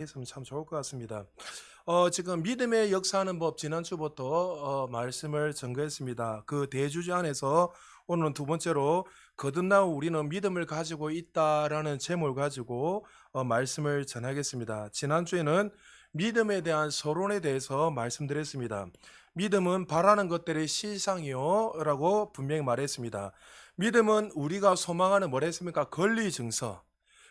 했으면 참 좋을 것 같습니다. 지금 믿음의 역사하는 법 지난주부터 말씀을 전거했습니다. 그 대주제 안에서 오늘은 두 번째로 거듭나고 우리는 믿음을 가지고 있다라는 제목을 가지고 말씀을 전하겠습니다. 지난주에는 믿음에 대한 서론에 대해서 말씀드렸습니다. 믿음은 바라는 것들의 실상이요 라고 분명히 말했습니다. 믿음은 우리가 소망하는 뭐라 했습니까? 권리 증서.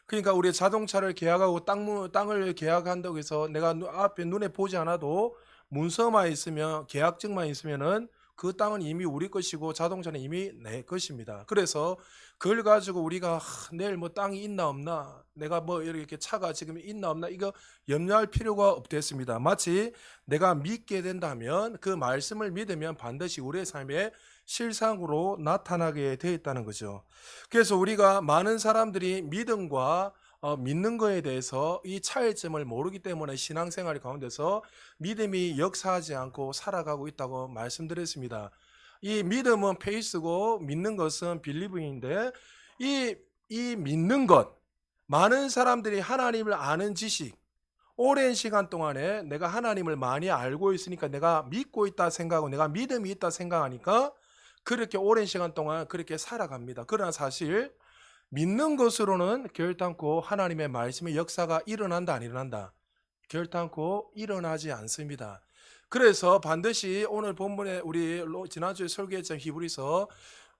그러니까 우리 자동차를 계약하고 땅을 계약한다고 해서 내가 앞에 눈에 보지 않아도 문서만 있으면 계약증만 있으면은 그 땅은 이미 우리 것이고 자동차는 이미 내 것입니다. 그래서 그걸 가지고 우리가 내일 뭐 땅이 있나 없나, 내가 뭐 이렇게 차가 지금 있나 없나, 이거 염려할 필요가 없겠습니다. 마치 내가 믿게 된다면, 그 말씀을 믿으면 반드시 우리의 삶에 실상으로 나타나게 되어 있다는 거죠. 그래서 우리가 많은 사람들이 믿음과 믿는 거에 대해서 이 차이점을 모르기 때문에 신앙생활 가운데서 믿음이 역사하지 않고 살아가고 있다고 말씀드렸습니다. 이 믿음은 페이스고 믿는 것은 빌리브인데, 이 믿는 것, 많은 사람들이 하나님을 아는 지식, 오랜 시간 동안에 내가 하나님을 많이 알고 있으니까 내가 믿고 있다 생각하고 내가 믿음이 있다 생각하니까 그렇게 오랜 시간 동안 그렇게 살아갑니다. 그러나 사실 믿는 것으로는 결단코 하나님의 말씀의 역사가 일어난다 안 일어난다? 결단코 일어나지 않습니다. 그래서 반드시 오늘 본문에 우리 지난주에 설교했던 히브리서,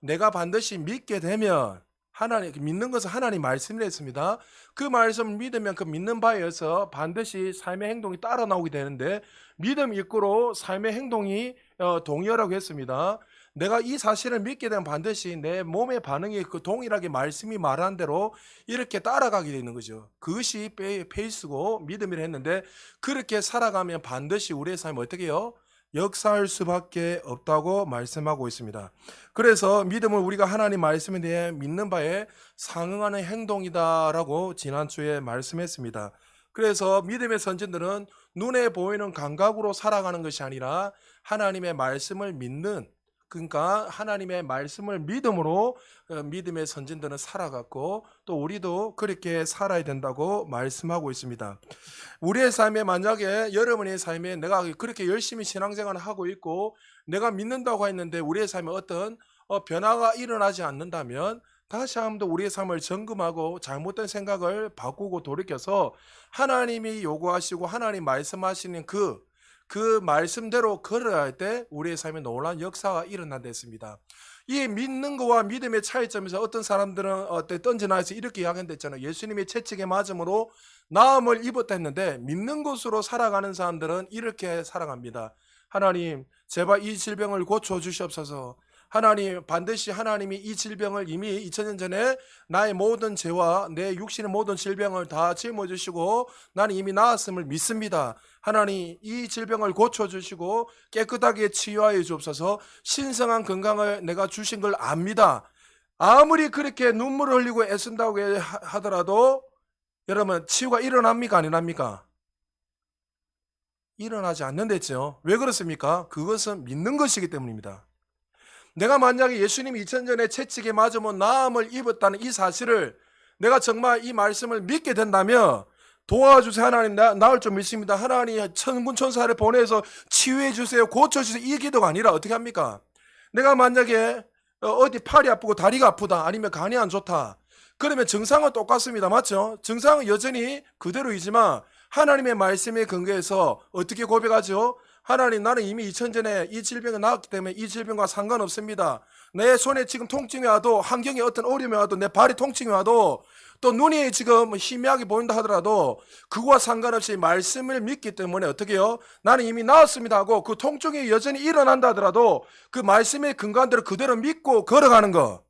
내가 반드시 믿게 되면, 하나님 믿는 것은 하나님 말씀이라 했습니다. 그 말씀을 믿으면 그 믿는 바에 의해서 반드시 삶의 행동이 따라 나오게 되는데, 믿음 이끌어 삶의 행동이 동의하라고 했습니다. 내가 이 사실을 믿게 되면 반드시 내 몸의 반응이 그 동일하게 말씀이 말한 대로 이렇게 따라가게 되는 거죠. 그것이 페이스고 믿음이라 했는데, 그렇게 살아가면 반드시 우리의 삶이 어떻게 해요? 역사할 수밖에 없다고 말씀하고 있습니다. 그래서 믿음은 우리가 하나님 말씀에 대해 믿는 바에 상응하는 행동이다라고 지난주에 말씀했습니다. 그래서 믿음의 선진들은 눈에 보이는 감각으로 살아가는 것이 아니라 하나님의 말씀을 믿는, 그러니까 하나님의 말씀을 믿음으로 믿음의 선진들은 살아갔고, 또 우리도 그렇게 살아야 된다고 말씀하고 있습니다. 우리의 삶에, 만약에 여러분의 삶에 내가 그렇게 열심히 신앙생활을 하고 있고 내가 믿는다고 했는데 우리의 삶에 어떤 변화가 일어나지 않는다면, 다시 한번 우리의 삶을 점검하고 잘못된 생각을 바꾸고 돌이켜서 하나님이 요구하시고 하나님 말씀하시는 그 말씀대로 걸어야 할 때 우리의 삶에 놀라운 역사가 일어난다 했습니다. 이 믿는 거와 믿음의 차이점에서 어떤 사람들은 던져나와서 이렇게 이야기했잖아요. 예수님의 채찍에 맞음으로 나음을 입었다 했는데, 믿는 것으로 살아가는 사람들은 이렇게 살아갑니다. 하나님, 제발 이 질병을 고쳐주시옵소서. 하나님, 반드시 하나님이 이 질병을 이미 2000년 전에 나의 모든 죄와 내 육신의 모든 질병을 다 짊어지시고 나는 이미 나았음을 믿습니다. 하나님, 이 질병을 고쳐주시고 깨끗하게 치유하여 주옵소서. 신성한 건강을 내가 주신 걸 압니다. 아무리 그렇게 눈물을 흘리고 애쓴다고 하더라도 여러분, 치유가 일어납니까 안 일어납니까? 일어나지 않는댔죠. 왜 그렇습니까? 그것은 믿는 것이기 때문입니다. 내가 만약에 예수님이 2000년 전에 채찍에 맞으면 나음을 입었다는 이 사실을 내가 정말 이 말씀을 믿게 된다면, 도와주세요 하나님, 나을 줄 믿습니다, 하나님 천군천사를 보내서 치유해 주세요, 고쳐주세요, 이 기도가 아니라 어떻게 합니까? 내가 만약에 어디 팔이 아프고 다리가 아프다, 아니면 간이 안 좋다, 그러면 증상은 똑같습니다. 맞죠? 증상은 여전히 그대로이지만 하나님의 말씀에 근거해서 어떻게 고백하죠? 하나님, 나는 이미 2000년 전에 이 질병이 나왔기 때문에 이 질병과 상관없습니다. 내 손에 지금 통증이 와도, 환경에 어떤 어려움이 와도, 내 발에 통증이 와도, 또 눈이 지금 희미하게 보인다 하더라도 그거와 상관없이 말씀을 믿기 때문에 어떻게 해요? 나는 이미 나았습니다 하고, 그 통증이 여전히 일어난다 하더라도 그 말씀의 근거한 대로 그대로 믿고 걸어가는 거,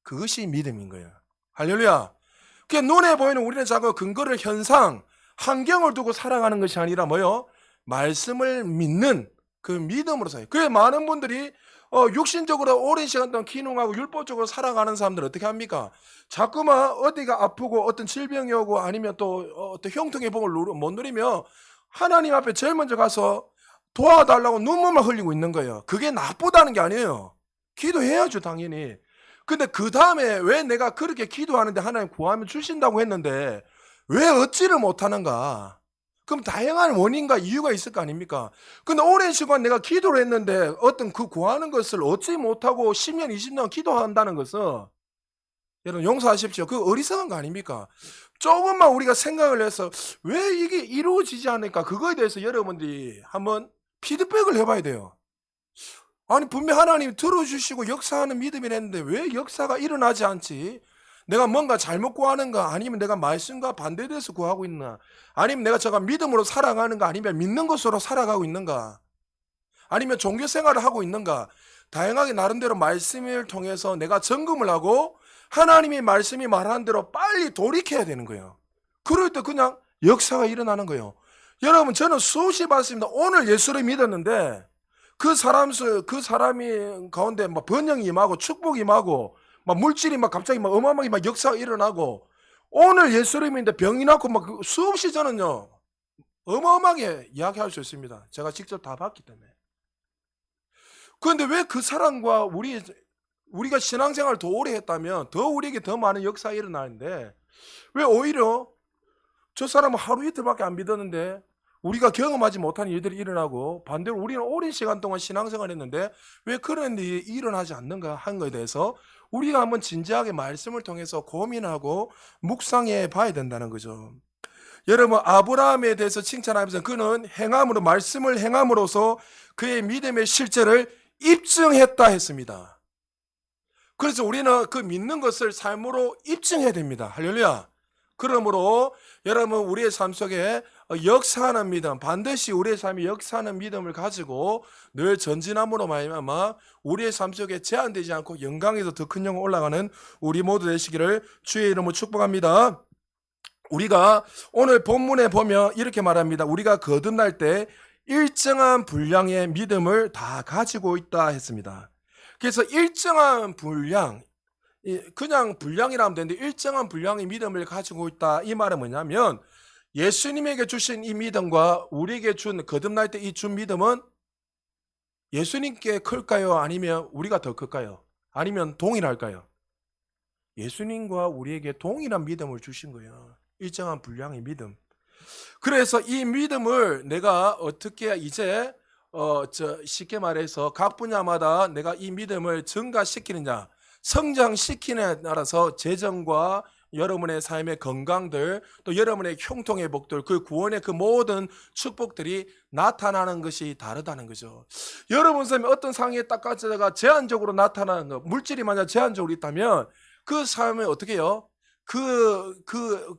그것이 믿음인 거예요. 할렐루야. 그게 눈에 보이는 우리는 자꾸 근거를, 현상, 환경을 두고 살아가는 것이 아니라 뭐요? 말씀을 믿는 그 믿음으로 살아요. 그래서 많은 분들이 육신적으로 오랜 시간 동안 기능하고 율법적으로 살아가는 사람들 어떻게 합니까? 자꾸만 어디가 아프고 어떤 질병이 오고 아니면 또 어떤 형통의 복을 못 누리며 하나님 앞에 제일 먼저 가서 도와달라고 눈물만 흘리고 있는 거예요. 그게 나쁘다는 게 아니에요. 기도해야죠, 당연히. 근데 그 다음에 왜 내가 그렇게 기도하는데 하나님 구하면 주신다고 했는데 왜 얻지를 못하는가? 그럼 다양한 원인과 이유가 있을 거 아닙니까? 근데 오랜 시간 내가 기도를 했는데 어떤 그 구하는 것을 얻지 못하고 10년, 20년 기도한다는 것은 여러분 용서하십시오. 그 어리석은 거 아닙니까? 조금만 우리가 생각을 해서 왜 이게 이루어지지 않을까? 그거에 대해서 여러분들이 한번 피드백을 해봐야 돼요. 아니 분명 하나님이 들어주시고 역사하는 믿음이랬는데 왜 역사가 일어나지 않지? 내가 뭔가 잘못 구하는가? 아니면 내가 말씀과 반대돼서 구하고 있나? 아니면 내가 저가 믿음으로 살아가는가? 아니면 믿는 것으로 살아가고 있는가? 아니면 종교 생활을 하고 있는가? 다양하게 나름대로 말씀을 통해서 내가 점검을 하고 하나님의 말씀이 말하는 대로 빨리 돌이켜야 되는 거예요. 그럴 때 그냥 역사가 일어나는 거예요. 여러분 저는 수없이 봤습니다. 오늘 예수를 믿었는데 그 사람이 가운데 막 번영이 임하고 축복이 임하고 막 물질이 막 갑자기 막 어마어마하게 막 역사가 일어나고 오늘 예수를 믿는데 병이 났고 막 수없이 저는요 어마어마하게 이야기할 수 있습니다. 제가 직접 다 봤기 때문에. 그런데 왜 그 사람과 우리가 신앙생활을 더 오래 했다면 더 우리에게 더 많은 역사가 일어나는데 왜 오히려 저 사람은 하루 이틀밖에 안 믿었는데 우리가 경험하지 못한 일들이 일어나고 반대로 우리는 오랜 시간 동안 신앙생활을 했는데 왜 그런 일이 일어나지 않는가 하는 것에 대해서 우리가 한번 진지하게 말씀을 통해서 고민하고 묵상해 봐야 된다는 거죠. 여러분 아브라함에 대해서 칭찬하면서 그는 행함으로 말씀을 행함으로써 그의 믿음의 실제를 입증했다 했습니다. 그래서 우리는 그 믿는 것을 삶으로 입증해야 됩니다. 할렐루야. 그러므로 여러분 우리의 삶 속에 역사하는 믿음, 반드시 우리의 삶이 역사하는 믿음을 가지고 늘 전진함으로 말미암아 우리의 삶 속에 제한되지 않고 영광에서 더 큰 영광 올라가는 우리 모두 되시기를 주의 이름으로 축복합니다. 우리가 오늘 본문에 보면 이렇게 말합니다. 우리가 거듭날 때 일정한 분량의 믿음을 다 가지고 있다 했습니다. 그래서 일정한 분량, 그냥 분량이라 하면 되는데 일정한 분량의 믿음을 가지고 있다. 이 말은 뭐냐면 예수님에게 주신 이 믿음과 우리에게 준 거듭날 때 이 준 믿음은 예수님께 클까요? 아니면 우리가 더 클까요? 아니면 동일할까요? 예수님과 우리에게 동일한 믿음을 주신 거예요. 일정한 분량의 믿음. 그래서 이 믿음을 내가 어떻게 이제 쉽게 말해서 각 분야마다 내가 이 믿음을 증가시키느냐, 성장시키느냐에 따라서 재정과 여러분의 삶의 건강들, 또 여러분의 형통의 복들, 그 구원의 그 모든 축복들이 나타나는 것이 다르다는 거죠. 여러분 삶에 어떤 상황에 딱 가져다가 제한적으로 나타나는 것, 물질이 만약 제한적으로 있다면 그 삶에 어떻게 해요?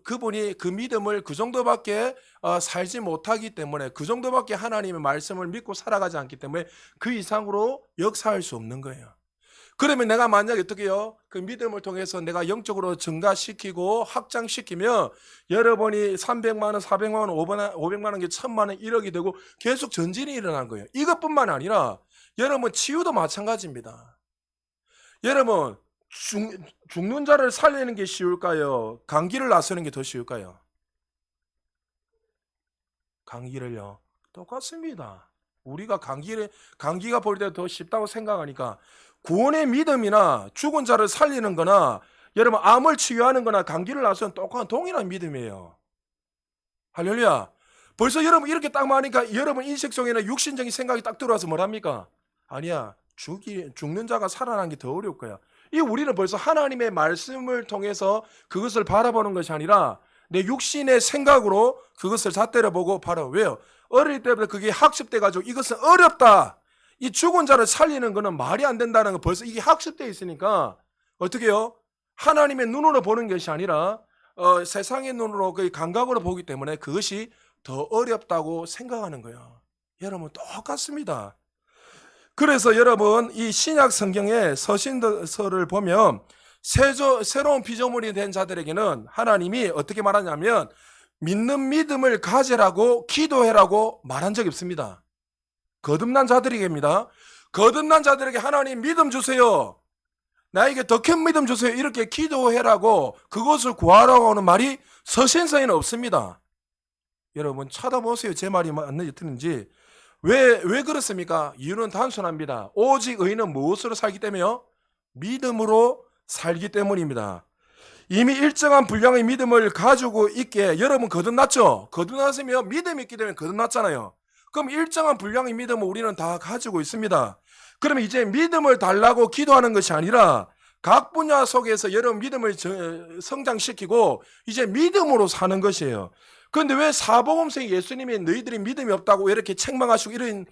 그분이 그 믿음을 그 정도밖에 살지 못하기 때문에 그 정도밖에 하나님의 말씀을 믿고 살아가지 않기 때문에 그 이상으로 역사할 수 없는 거예요. 그러면 내가 만약에 어떻게 해요? 그 믿음을 통해서 내가 영적으로 증가시키고 확장시키면 여러분이 300만 원, 400만 원, 500만 원, 1000만 원, 1억이 되고 계속 전진이 일어난 거예요. 이것뿐만 아니라 여러분 치유도 마찬가지입니다. 여러분 죽는 자를 살리는 게 쉬울까요? 감기를 낫으는 게 더 쉬울까요? 감기를요. 똑같습니다. 우리가 감기가 볼 때 더 쉽다고 생각하니까 구원의 믿음이나 죽은 자를 살리는 거나 여러분 암을 치유하는 거나 감기를 낫으는 똑같은 동일한 믿음이에요. 할렐루야. 벌써 여러분 이렇게 딱 말하니까 여러분 인식 속에는 육신적인 생각이 딱 들어와서 뭐랍니까? 아니야. 죽는 자가 살아나는 게 더 어려울 거야. 이 우리는 벌써 하나님의 말씀을 통해서 그것을 바라보는 것이 아니라 내 육신의 생각으로 그것을 잣대려 보고 바라보. 왜요? 어릴 때부터 그게 학습돼 가지고 이것은 어렵다. 이 죽은 자를 살리는 거는 말이 안 된다는 거 벌써 이게 학습돼 있으니까 어떻게 해요? 하나님의 눈으로 보는 것이 아니라 세상의 눈으로 그 감각으로 보기 때문에 그것이 더 어렵다고 생각하는 거예요. 여러분 똑같습니다. 그래서 여러분 이 신약 성경의 서신서를 보면 새로운 피조물이 된 자들에게는 하나님이 어떻게 말하냐면 믿는 믿음을 가지라고 기도해라고 말한 적이 없습니다. 거듭난 자들에게입니다. 거듭난 자들에게 하나님 믿음 주세요. 나에게 더 큰 믿음 주세요. 이렇게 기도해라고 그것을 구하라고 하는 말이 서신서에는 없습니다. 여러분 찾아보세요. 제 말이 맞는지 틀린지. 왜 그렇습니까? 이유는 단순합니다. 오직 의인은 무엇으로 살기 때문에요? 믿음으로 살기 때문입니다. 이미 일정한 분량의 믿음을 가지고 있게 여러분 거듭났죠? 거듭났으면 믿음이 있기 때문에 거듭났잖아요. 그럼 일정한 분량의 믿음을 우리는 다 가지고 있습니다. 그러면 이제 믿음을 달라고 기도하는 것이 아니라 각 분야 속에서 여러분 믿음을 성장시키고 이제 믿음으로 사는 것이에요. 그런데 왜 사복음서에 예수님이 너희들이 믿음이 없다고 이렇게 책망하시고 이런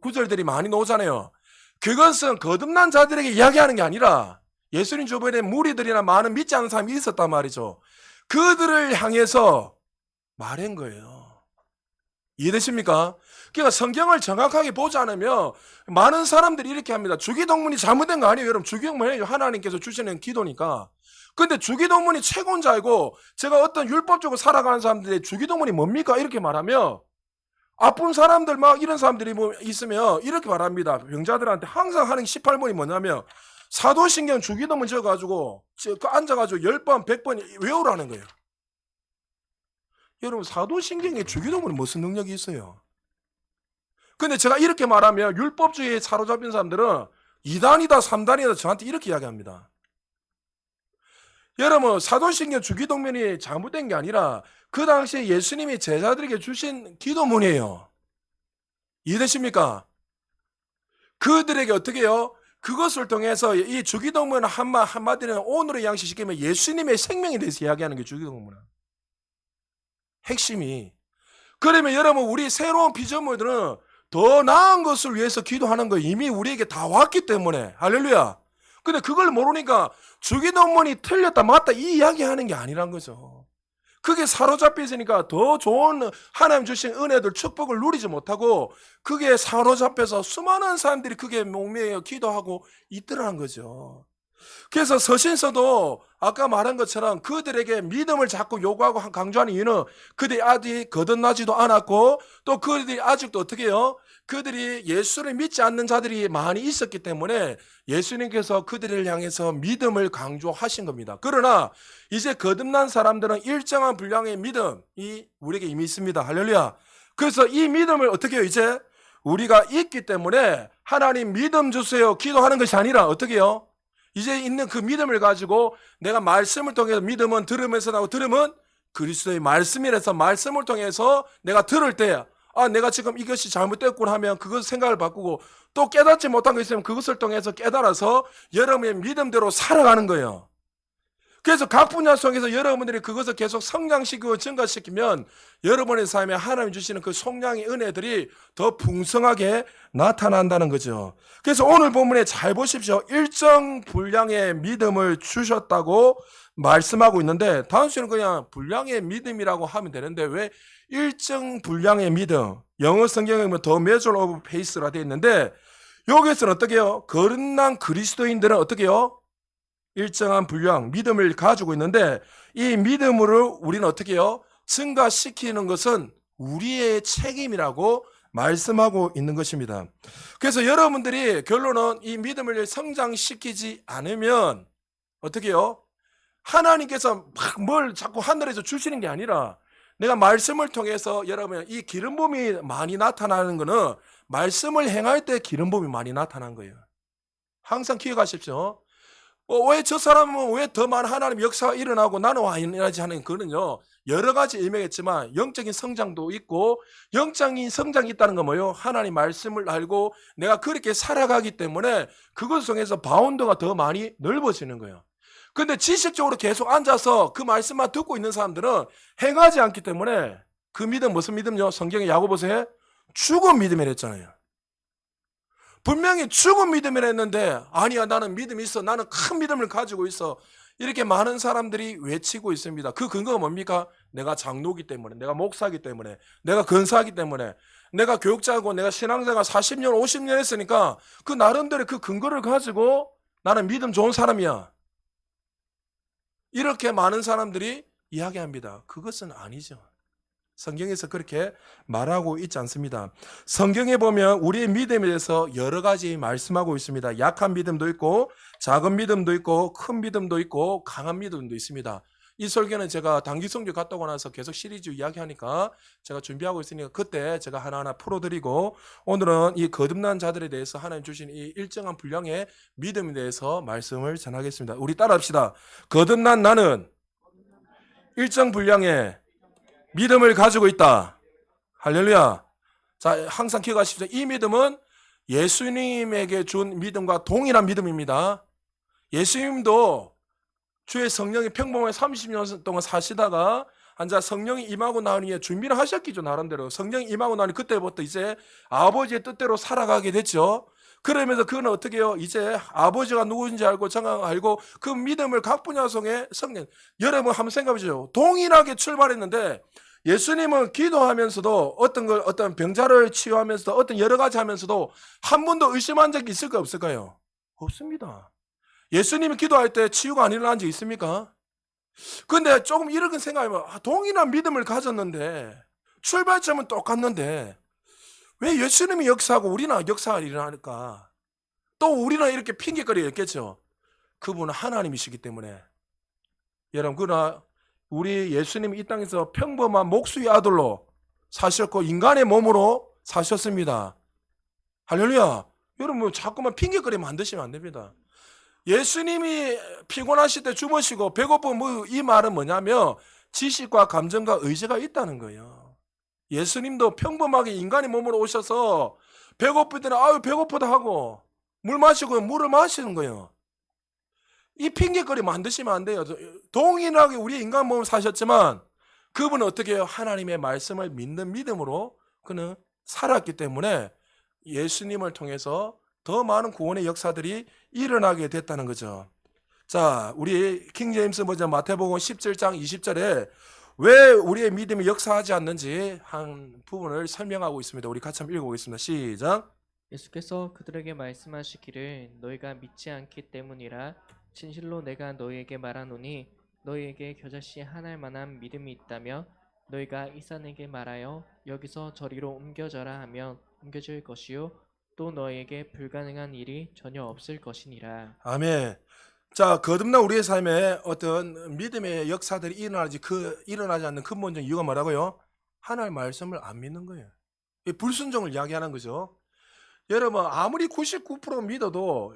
구절들이 많이 나오잖아요. 그것은 거듭난 자들에게 이야기하는 게 아니라 예수님 주변에 무리들이나 많은 믿지 않는 사람이 있었단 말이죠. 그들을 향해서 말한 거예요. 이해되십니까? 그러니까 성경을 정확하게 보지 않으면 많은 사람들이 이렇게 합니다. 주기도문이 잘못된 거 아니에요. 여러분 주기도문은 하나님께서 주시는 기도니까. 근데 주기도문이 최고인 줄 알고 제가 어떤 율법적으로 살아가는 사람들의 주기도문이 뭡니까? 이렇게 말하면 아픈 사람들 막 이런 사람들이 뭐 있으면 이렇게 말합니다. 병자들한테 항상 하는 18번이 뭐냐면 사도신경 주기도문 적어가지고 앉아가지고 10번 100번 외우라는 거예요. 여러분 사도신경에 주기도문이 무슨 능력이 있어요? 근데 제가 이렇게 말하면 율법주의에 사로잡힌 사람들은 2단이다 3단이다 저한테 이렇게 이야기합니다. 여러분 사도신경 주기도문이 잘못된 게 아니라 그 당시에 예수님이 제자들에게 주신 기도문이에요. 이해되십니까? 그들에게 어떻게 해요? 그것을 통해서 이 주기도문 한마디는 오늘의 양식시키면 예수님의 생명에 대해서 이야기하는 게 주기도문이에요. 핵심이. 그러면 여러분 우리 새로운 피조물들은 더 나은 것을 위해서 기도하는 거 이미 우리에게 다 왔기 때문에 할렐루야. 근데 그걸 모르니까 주기도문이 틀렸다 맞다 이 이야기하는 게 아니란 거죠. 그게 사로잡혀 있으니까 더 좋은 하나님 주신 은혜들 축복을 누리지 못하고 그게 사로잡혀서 수많은 사람들이 그게 목매여 기도하고 있더라는 거죠. 그래서 서신서도 아까 말한 것처럼 그들에게 믿음을 자꾸 요구하고 강조하는 이유는 그들이 아직 거듭나지도 않았고 또 그들이 아직도 어떻게 해요? 그들이 예수를 믿지 않는 자들이 많이 있었기 때문에 예수님께서 그들을 향해서 믿음을 강조하신 겁니다. 그러나 이제 거듭난 사람들은 일정한 분량의 믿음이 우리에게 이미 있습니다. 할렐루야. 그래서 이 믿음을 어떻게 해요? 이제 우리가 있기 때문에 하나님 믿음 주세요 기도하는 것이 아니라 어떻게 해요? 이제 있는 그 믿음을 가지고 내가 말씀을 통해서 믿음은 들으면서 나고 들음은 그리스도의 말씀이라서 말씀을 통해서 내가 들을 때 내가 지금 이것이 잘못됐구나 하면 그것 생각을 바꾸고 또 깨닫지 못한 거 있으면 그것을 통해서 깨달아서 여러분의 믿음대로 살아가는 거예요. 그래서 각 분야 속에서 여러분들이 그것을 계속 성장시키고 증가시키면 여러분의 삶에 하나님 주시는 그 속량의 은혜들이 더 풍성하게 나타난다는 거죠. 그래서 오늘 본문에 잘 보십시오. 일정 분량의 믿음을 주셨다고 말씀하고 있는데 단순히 그냥 분량의 믿음이라고 하면 되는데 왜 일정 분량의 믿음, 영어 성경에 보면 The measure of faith라 되어 있는데 여기서는 어떻게 해요? 거듭난 그리스도인들은 어떻게 해요? 일정한 분량, 믿음을 가지고 있는데 이 믿음으로 우리는 어떻게 해요? 증가시키는 것은 우리의 책임이라고 말씀하고 있는 것입니다. 그래서 여러분들이 결론은 이 믿음을 성장시키지 않으면 어떻게 해요? 하나님께서 막 뭘 자꾸 하늘에서 주시는 게 아니라 내가 말씀을 통해서 여러분 이 기름 부음이 많이 나타나는 거는 말씀을 행할 때 기름 부음이 많이 나타난 거예요. 항상 기억하십시오. 왜 저 사람은 왜 더 많은 하나님 역사가 일어나고 나는 와 일어나지 하는 그는요 여러 가지 의미겠지만 영적인 성장도 있고 영적인 성장이 있다는 건 뭐예요? 하나님 말씀을 알고 내가 그렇게 살아가기 때문에 그것 속에서 바운드가 더 많이 넓어지는 거예요. 근데 지식적으로 계속 앉아서 그 말씀만 듣고 있는 사람들은 행하지 않기 때문에 그 믿음 무슨 믿음요? 성경에 야고보서에 죽은 믿음이라 했잖아요. 분명히 죽은 믿음이라 했는데 아니야 나는 믿음이 있어 나는 큰 믿음을 가지고 있어 이렇게 많은 사람들이 외치고 있습니다. 그 근거가 뭡니까? 내가 장로기 때문에 내가 목사기 때문에 내가 근사하기 때문에 내가 교육자고 내가 신앙생활 40년 50년 했으니까 그 나름대로 그 근거를 가지고 나는 믿음 좋은 사람이야 이렇게 많은 사람들이 이야기합니다. 그것은 아니죠. 성경에서 그렇게 말하고 있지 않습니다. 성경에 보면 우리의 믿음에 대해서 여러 가지 말씀하고 있습니다. 약한 믿음도 있고 작은 믿음도 있고 큰 믿음도 있고 강한 믿음도 있습니다. 이 설교는 제가 단기 성교 갔다 오고 나서 계속 시리즈 이야기하니까 제가 준비하고 있으니까 그때 제가 하나하나 풀어드리고, 오늘은 이 거듭난 자들에 대해서 하나님 주신 이 일정한 분량의 믿음에 대해서 말씀을 전하겠습니다. 우리 따라합시다. 거듭난 나는 일정 분량의 믿음을 가지고 있다. 할렐루야. 자, 항상 기억하십시오. 이 믿음은 예수님에게 준 믿음과 동일한 믿음입니다. 예수님도 주의 성령이 평범하게 30년 동안 사시다가 앉아 성령이 임하고 나니 준비를 하셨겠죠. 나름대로 성령이 임하고 나니 그때부터 이제 아버지의 뜻대로 살아가게 됐죠. 그러면서 그는 어떻게 해요? 이제 아버지가 누구인지 알고 정확히 알고 그 믿음을 각 분야성에 성령, 여러분 한번 생각해 보시죠. 동일하게 출발했는데 예수님은 기도하면서도 어떤 병자를 치유하면서도 어떤 여러 가지 하면서도 한 번도 의심한 적이 있을까요? 없을까요? 없습니다. 예수님이 기도할 때 치유가 안 일어난 적 있습니까? 근데 조금 이렇게 생각하면 동일한 믿음을 가졌는데 출발점은 똑같는데 왜 예수님이 역사하고 우리는 역사가 일어나니까 또 우리는 이렇게 핑계거리겠죠. 그분은 하나님이시기 때문에. 여러분, 그러나 우리 예수님이 이 땅에서 평범한 목수의 아들로 사셨고 인간의 몸으로 사셨습니다. 할렐루야. 여러분 자꾸만 핑계거리 만드시면 안 됩니다. 예수님이 피곤하실 때 주무시고 배고프면 이 말은 뭐냐면 지식과 감정과 의지가 있다는 거예요. 예수님도 평범하게 인간의 몸으로 오셔서 배고플 때는 아유 배고프다 하고 물 마시고 물을 마시는 거예요. 이 핑계거리 만드시면 안 돼요. 동일하게 우리 인간 몸을 사셨지만 그분은 어떻게 해요? 하나님의 말씀을 믿는 믿음으로 그는 살았기 때문에 예수님을 통해서 더 많은 구원의 역사들이 일어나게 됐다는 거죠. 자, 우리 킹제임스 버전 마태복음 17장 20절에 왜 우리의 믿음이 역사하지 않는지 한 부분을 설명하고 있습니다. 우리 같이 한번 읽어보겠습니다. 시작. 예수께서 그들에게 말씀하시기를 너희가 믿지 않기 때문이라 진실로 내가 너희에게 말하노니 너희에게 겨자씨 하나일 만한 믿음이 있다며 너희가 이 산에게 말하여 여기서 저리로 옮겨져라 하면 옮겨질 것이요 또 너희에게 불가능한 일이 전혀 없을 것이니라. 아멘. 자, 거듭난 우리의 삶에 어떤 믿음의 역사들이 일어나지 않는 근본적인 이유가 뭐라고요? 하나님의 말씀을 안 믿는 거예요. 이 불순종을 이야기하는 거죠. 여러분 아무리 99% 믿어도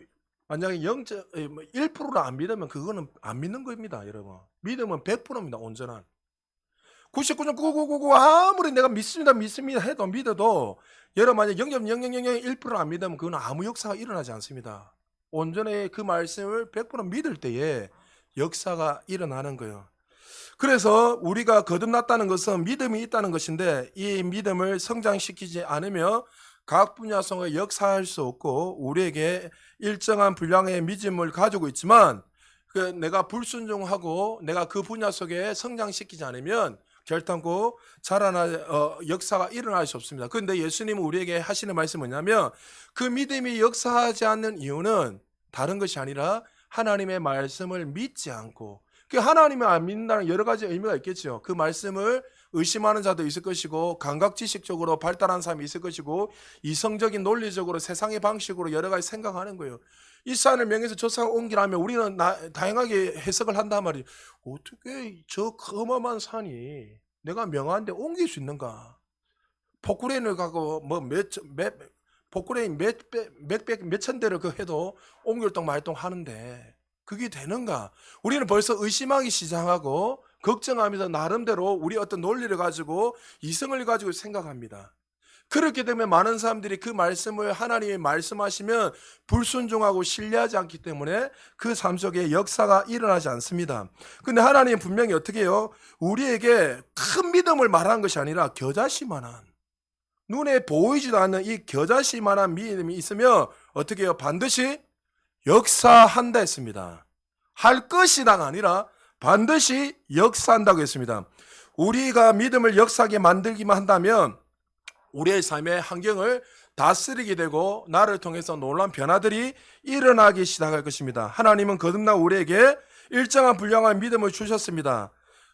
만약에 1%를 안 믿으면 그거는 안 믿는 겁니다. 여러분 믿음은 100%입니다. 온전한 99.9999 아무리 내가 믿습니다 해도 믿어도 여러분 만약 0.00001%를 안 믿으면 그건 아무 역사가 일어나지 않습니다. 온전히 그 말씀을 100% 믿을 때에 역사가 일어나는 거예요. 그래서 우리가 거듭났다는 것은 믿음이 있다는 것인데 이 믿음을 성장시키지 않으며 각 분야성을 역사할 수 없고 우리에게 일정한 분량의 믿음을 가지고 있지만 내가 불순종하고 내가 그 분야 속에 성장시키지 않으면 결단코 역사가 일어날 수 없습니다. 그런데 예수님은 우리에게 하시는 말씀은 뭐냐면 그 믿음이 역사하지 않는 이유는 다른 것이 아니라 하나님의 말씀을 믿지 않고 그 하나님을 안 믿는다는 여러 가지 의미가 있겠죠. 그 말씀을 의심하는 자도 있을 것이고 감각 지식적으로 발달한 사람이 있을 것이고 이성적인 논리적으로 세상의 방식으로 여러 가지 생각하는 거예요. 이 산을 명해서 저 산 옮기라면 우리는 다양하게 해석을 한단 말이에요. 어떻게 저 어마어마한 산이 내가 명하는데 옮길 수 있는가? 포크레인을 갖고 포크레인 몇천 대를 해도 옮길동 말동 하는데 그게 되는가? 우리는 벌써 의심하기 시작하고 걱정하면서 나름대로 우리 어떤 논리를 가지고 이성을 가지고 생각합니다. 그렇게 되면 많은 사람들이 그 말씀을 하나님이 말씀하시면 불순종하고 신뢰하지 않기 때문에 그 삶 속에 역사가 일어나지 않습니다. 근데 하나님은 분명히 어떻게 해요? 우리에게 큰 믿음을 말하는 것이 아니라 겨자씨만한 눈에 보이지도 않는 이 겨자씨만한 믿음이 있으면 어떻게 해요? 반드시 역사한다 했습니다. 할 것이다가 아니라 반드시 역사한다고 했습니다. 우리가 믿음을 역사하게 만들기만 한다면 우리의 삶의 환경을 다스리게 되고 나를 통해서 놀라운 변화들이 일어나기 시작할 것입니다. 하나님은 거듭난 우리에게 일정한 분량의 믿음을 주셨습니다.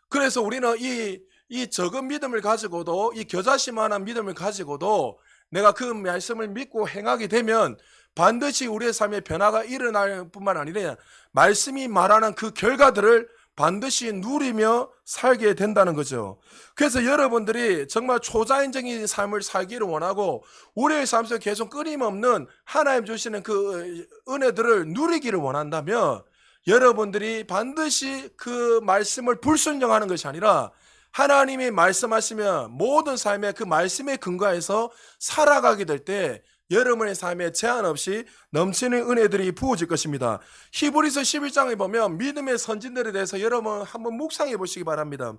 그래서 우리는 이 적은 믿음을 가지고도 이 겨자씨만한 믿음을 가지고도 내가 그 말씀을 믿고 행하게 되면 반드시 우리의 삶에 변화가 일어날 뿐만 아니라 말씀이 말하는 그 결과들을 반드시 누리며 살게 된다는 거죠. 그래서 여러분들이 정말 초자연적인 삶을 살기를 원하고 우리의 삶 속에 계속 끊임없는 하나님 주시는 그 은혜들을 누리기를 원한다면 여러분들이 반드시 그 말씀을 불순종하는 것이 아니라 하나님이 말씀하시면 모든 삶에 그 말씀에 근거해서 살아가게 될 때 여러분의 삶에 제한 없이 넘치는 은혜들이 부어질 것입니다. 히브리서 11장에 보면 믿음의 선진들에 대해서 여러분 한번 묵상해 보시기 바랍니다.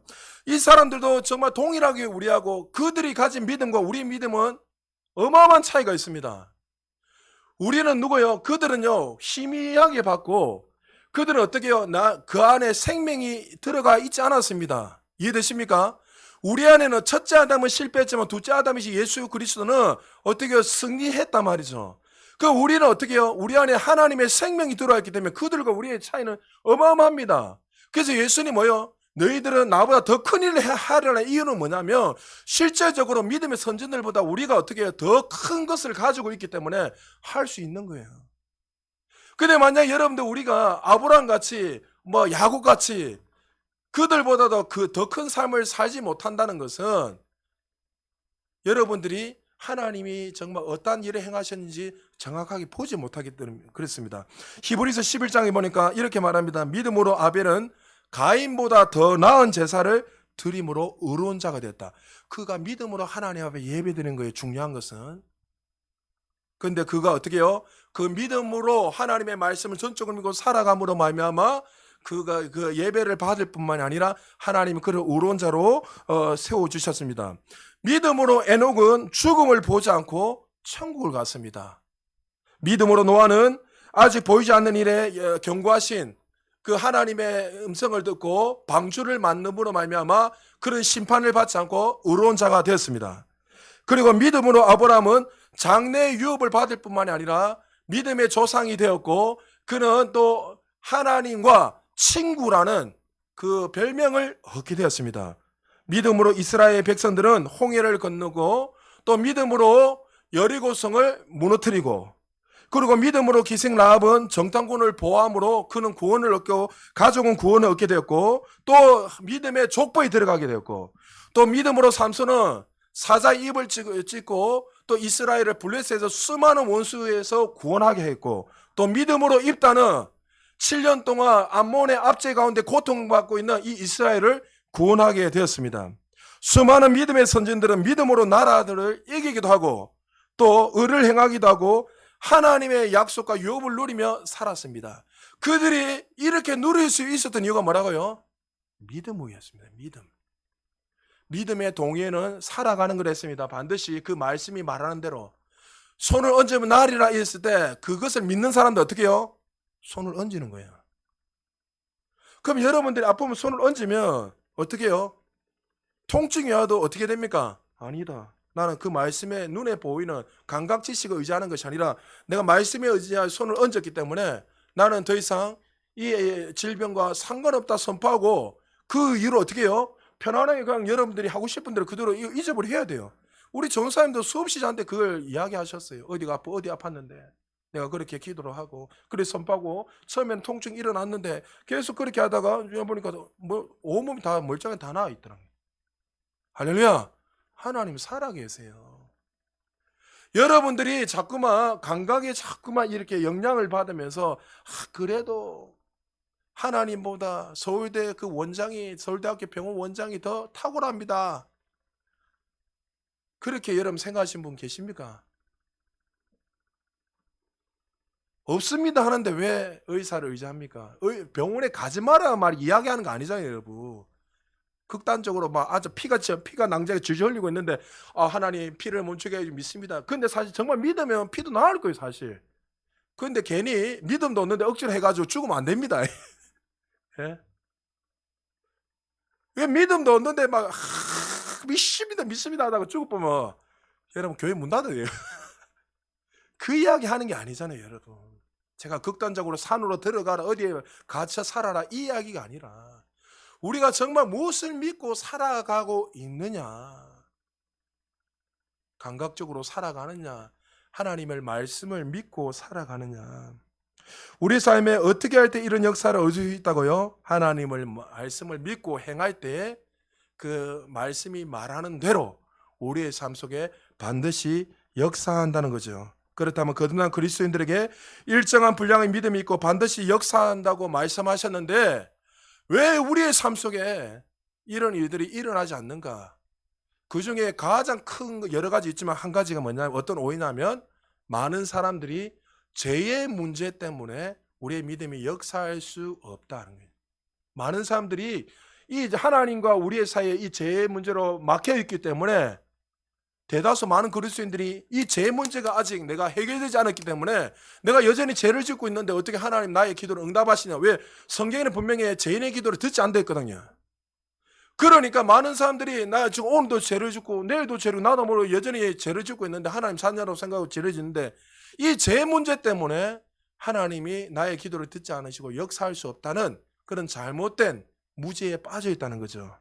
이 사람들도 정말 동일하게 우리하고 그들이 가진 믿음과 우리 믿음은 어마어마한 차이가 있습니다. 우리는 누구요? 그들은요 희미하게 받고 그들은 어떻게 해요? 그 안에 생명이 들어가 있지 않았습니다. 이해되십니까? 우리 안에는 첫째 아담은 실패했지만 둘째 아담이신 예수 그리스도는 어떻게 해요? 승리했단 말이죠. 그 우리는 어떻게 해요? 우리 안에 하나님의 생명이 들어와 있기 때문에 그들과 우리의 차이는 어마어마합니다. 그래서 예수님 뭐요? 너희들은 나보다 더 큰 일을 하려는 이유는 뭐냐면 실제적으로 믿음의 선진들보다 우리가 어떻게 해요? 더 큰 것을 가지고 있기 때문에 할 수 있는 거예요. 근데 만약 여러분들 우리가 아브라함 같이 야곱 같이 그들보다도 더 큰 삶을 살지 못한다는 것은 여러분들이 하나님이 정말 어떠한 일을 행하셨는지 정확하게 보지 못하기 때문에 그렇습니다. 히브리서 11장에 보니까 이렇게 말합니다. 믿음으로 아벨은 가인보다 더 나은 제사를 드림으로 의로운 자가 되었다. 그가 믿음으로 하나님 앞에 예배드리는 거예요. 중요한 것은. 그런데 그가 어떻게 해요? 그 믿음으로 하나님의 말씀을 전적으로 믿고 살아감으로 말미암아 그가 그 예배를 받을 뿐만이 아니라 하나님이 그를 의로운 자로 세워주셨습니다. 믿음으로 에녹은 죽음을 보지 않고 천국을 갔습니다. 믿음으로 노아는 아직 보이지 않는 일에 경고하신 그 하나님의 음성을 듣고 방주를 만듦으로 말미암아 그런 심판을 받지 않고 의로운 자가 되었습니다. 그리고 믿음으로 아브라함은 장래의 유업을 받을 뿐만이 아니라 믿음의 조상이 되었고 그는 또 하나님과 친구라는 그 별명을 얻게 되었습니다. 믿음으로 이스라엘 백성들은 홍해를 건너고 또 믿음으로 여리고성을 무너뜨리고 그리고 믿음으로 기생 라합은 정탐꾼을 보호함으로 그는 구원을 얻고 가족은 구원을 얻게 되었고 또 믿음의 족보에 들어가게 되었고 또 믿음으로 삼손은 사자의 입을 찢고 또 이스라엘을 블레셋에서 수많은 원수에서 구원하게 했고 또 믿음으로 입다는 7년 동안 암몬의 압제 가운데 고통받고 있는 이 이스라엘을 구원하게 되었습니다. 수많은 믿음의 선진들은 믿음으로 나라들을 이기기도 하고 또 의를 행하기도 하고 하나님의 약속과 유업을 누리며 살았습니다. 그들이 이렇게 누릴 수 있었던 이유가 뭐라고요? 믿음이었습니다. 믿음의 동의에는 살아가는 거랬습니다. 반드시 그 말씀이 말하는 대로 손을 얹으면 나리라 했을 때 그것을 믿는 사람도 어떻게 해요? 손을 얹는 거예요. 그럼 여러분들이 아프면 손을 얹으면 어떻게 해요? 통증이 와도 어떻게 됩니까? 아니다. 나는 그 말씀에 눈에 보이는 감각 지식을 의지하는 것이 아니라 내가 말씀에 의지하여 손을 얹었기 때문에 나는 더 이상 이 질병과 상관없다 선포하고 그 이유로 어떻게 해요? 편안하게 그냥 여러분들이 하고 싶은 대로 그대로 잊어버려야 돼요. 우리 전사님도 수없이 저한테 그걸 이야기하셨어요. 어디가 아파, 어디 아팠는데 내가 그렇게 기도를 하고 그래 선포하고 처음에는 통증이 일어났는데 계속 그렇게 하다가 보니까 온몸이 다 멀쩡히 다 나와 있더라고요. 할렐루야. 하나님 살아계세요. 여러분들이 자꾸만 감각에 자꾸만 이렇게 영향을 받으면서 그래도 하나님보다 서울대 그 원장이 서울대학교 병원 원장이 더 탁월합니다. 그렇게 여러분 생각하시는 분 계십니까? 없습니다 하는데 왜 의사를 의지합니까? 병원에 가지 마라 말 이야기하는 거 아니잖아요, 여러분. 극단적으로 막 아주 피가 낭자가 줄줄 흘리고 있는데 하나님 피를 멈추게 해 믿습니다. 근데 사실 정말 믿으면 피도 나을 거예요, 사실. 근데 괜히 믿음도 없는데 억지로 해가지고 죽으면 안 됩니다. 예? 왜 믿음도 없는데 막 믿습니다 하다가 죽을 보면 여러분 교회 문 닫아요. 그 이야기 하는 게 아니잖아요, 여러분. 제가 극단적으로 산으로 들어가라 어디에 갇혀 살아라 이 이야기가 아니라 우리가 정말 무엇을 믿고 살아가고 있느냐, 감각적으로 살아가느냐, 하나님의 말씀을 믿고 살아가느냐. 우리 삶에 어떻게 할 때 이런 역사를 얻을 수 있다고요? 하나님을 말씀을 믿고 행할 때 그 말씀이 말하는 대로 우리의 삶 속에 반드시 역사한다는 거죠. 그렇다면 거듭난 그리스도인들에게 일정한 분량의 믿음이 있고 반드시 역사한다고 말씀하셨는데 왜 우리의 삶 속에 이런 일들이 일어나지 않는가? 그 중에 가장 큰 여러 가지 있지만 한 가지가 뭐냐면 어떤 오해냐면 많은 사람들이 죄의 문제 때문에 우리의 믿음이 역사할 수 없다는 거예요. 많은 사람들이 이 하나님과 우리의 사이에 이 죄의 문제로 막혀 있기 때문에 대다수 많은 그리스도인들이 이 죄 문제가 아직 내가 해결되지 않았기 때문에 내가 여전히 죄를 짓고 있는데 어떻게 하나님 나의 기도를 응답하시냐? 왜? 성경에는 분명히 죄인의 기도를 듣지 않다 했거든요. 그러니까 많은 사람들이 나 지금 오늘도 죄를 짓고 내일도 죄를 나도 모르고 여전히 죄를 짓고 있는데 하나님 자녀라고 생각하고 죄를 짓는데 이 죄 문제 때문에 하나님이 나의 기도를 듣지 않으시고 역사할 수 없다는 그런 잘못된 무지에 빠져 있다는 거죠.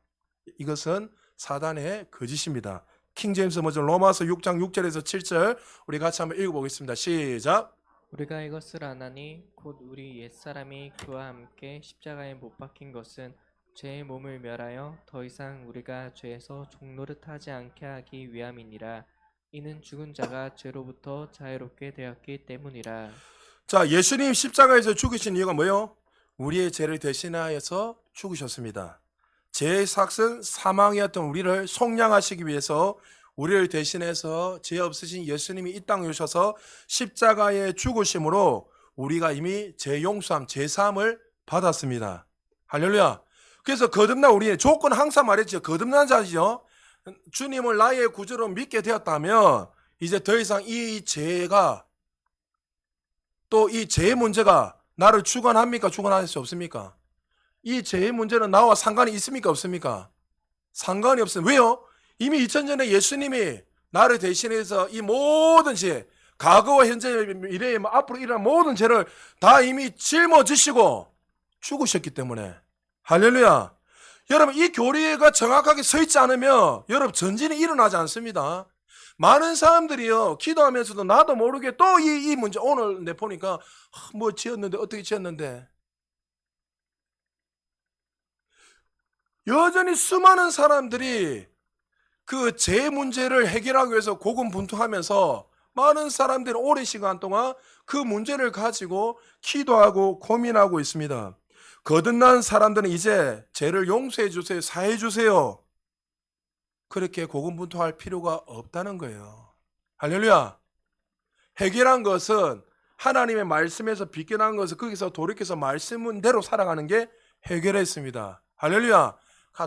이것은 사단의 거짓입니다. 킹제임스 버전 로마서 6장 6절에서 7절 우리 같이 한번 읽어보겠습니다. 시작. 우리가 이것을 아나니 곧 우리 옛사람이 그와 함께 십자가에 못 박힌 것은 죄의 몸을 멸하여 더 이상 우리가 죄에서 종노릇하지 않게 하기 위함이니라. 이는 죽은 자가 죄로부터 자유롭게 되었기 때문이라. 자, 예수님 십자가에서 죽으신 이유가 뭐예요? 우리의 죄를 대신하여서 죽으셨습니다. 죄의 삭은 사망이었던 우리를 속량하시기 위해서 우리를 대신해서 죄 없으신 예수님이 이 땅에 오셔서 십자가에 죽으심으로 우리가 이미 죄 용서함, 죄 사함을 받았습니다. 할렐루야. 그래서 거듭난 우리의 조건 항상 말했죠. 거듭난 자죠. 주님을 나의 구주로 믿게 되었다면 이제 더 이상 이 죄가 또 이 죄의 문제가 나를 주관합니까? 주관할 수 없습니까? 이 죄의 문제는 나와 상관이 있습니까? 없습니까? 상관이 없습니다. 왜요? 이미 2000년에 예수님이 나를 대신해서 이 모든 죄, 과거와 현재 미래에 앞으로 일어날 모든 죄를 다 이미 짊어지시고 죽으셨기 때문에. 할렐루야. 여러분, 이 교리가 정확하게 서 있지 않으면 여러분 전진이 일어나지 않습니다. 많은 사람들이요 기도하면서도 나도 모르게 또 이 문제 오늘 내 보니까 뭐 지었는데 어떻게 지었는데 여전히 수많은 사람들이 그 죄 문제를 해결하기 위해서 고군분투하면서 많은 사람들이 오랜 시간 동안 그 문제를 가지고 기도하고 고민하고 있습니다. 거듭난 사람들은 이제 죄를 용서해 주세요, 사해 주세요. 그렇게 고군분투할 필요가 없다는 거예요. 할렐루야. 해결한 것은 하나님의 말씀에서 비껴난 것을 거기서 돌이켜서 말씀대로 살아가는 게 해결했습니다. 할렐루야.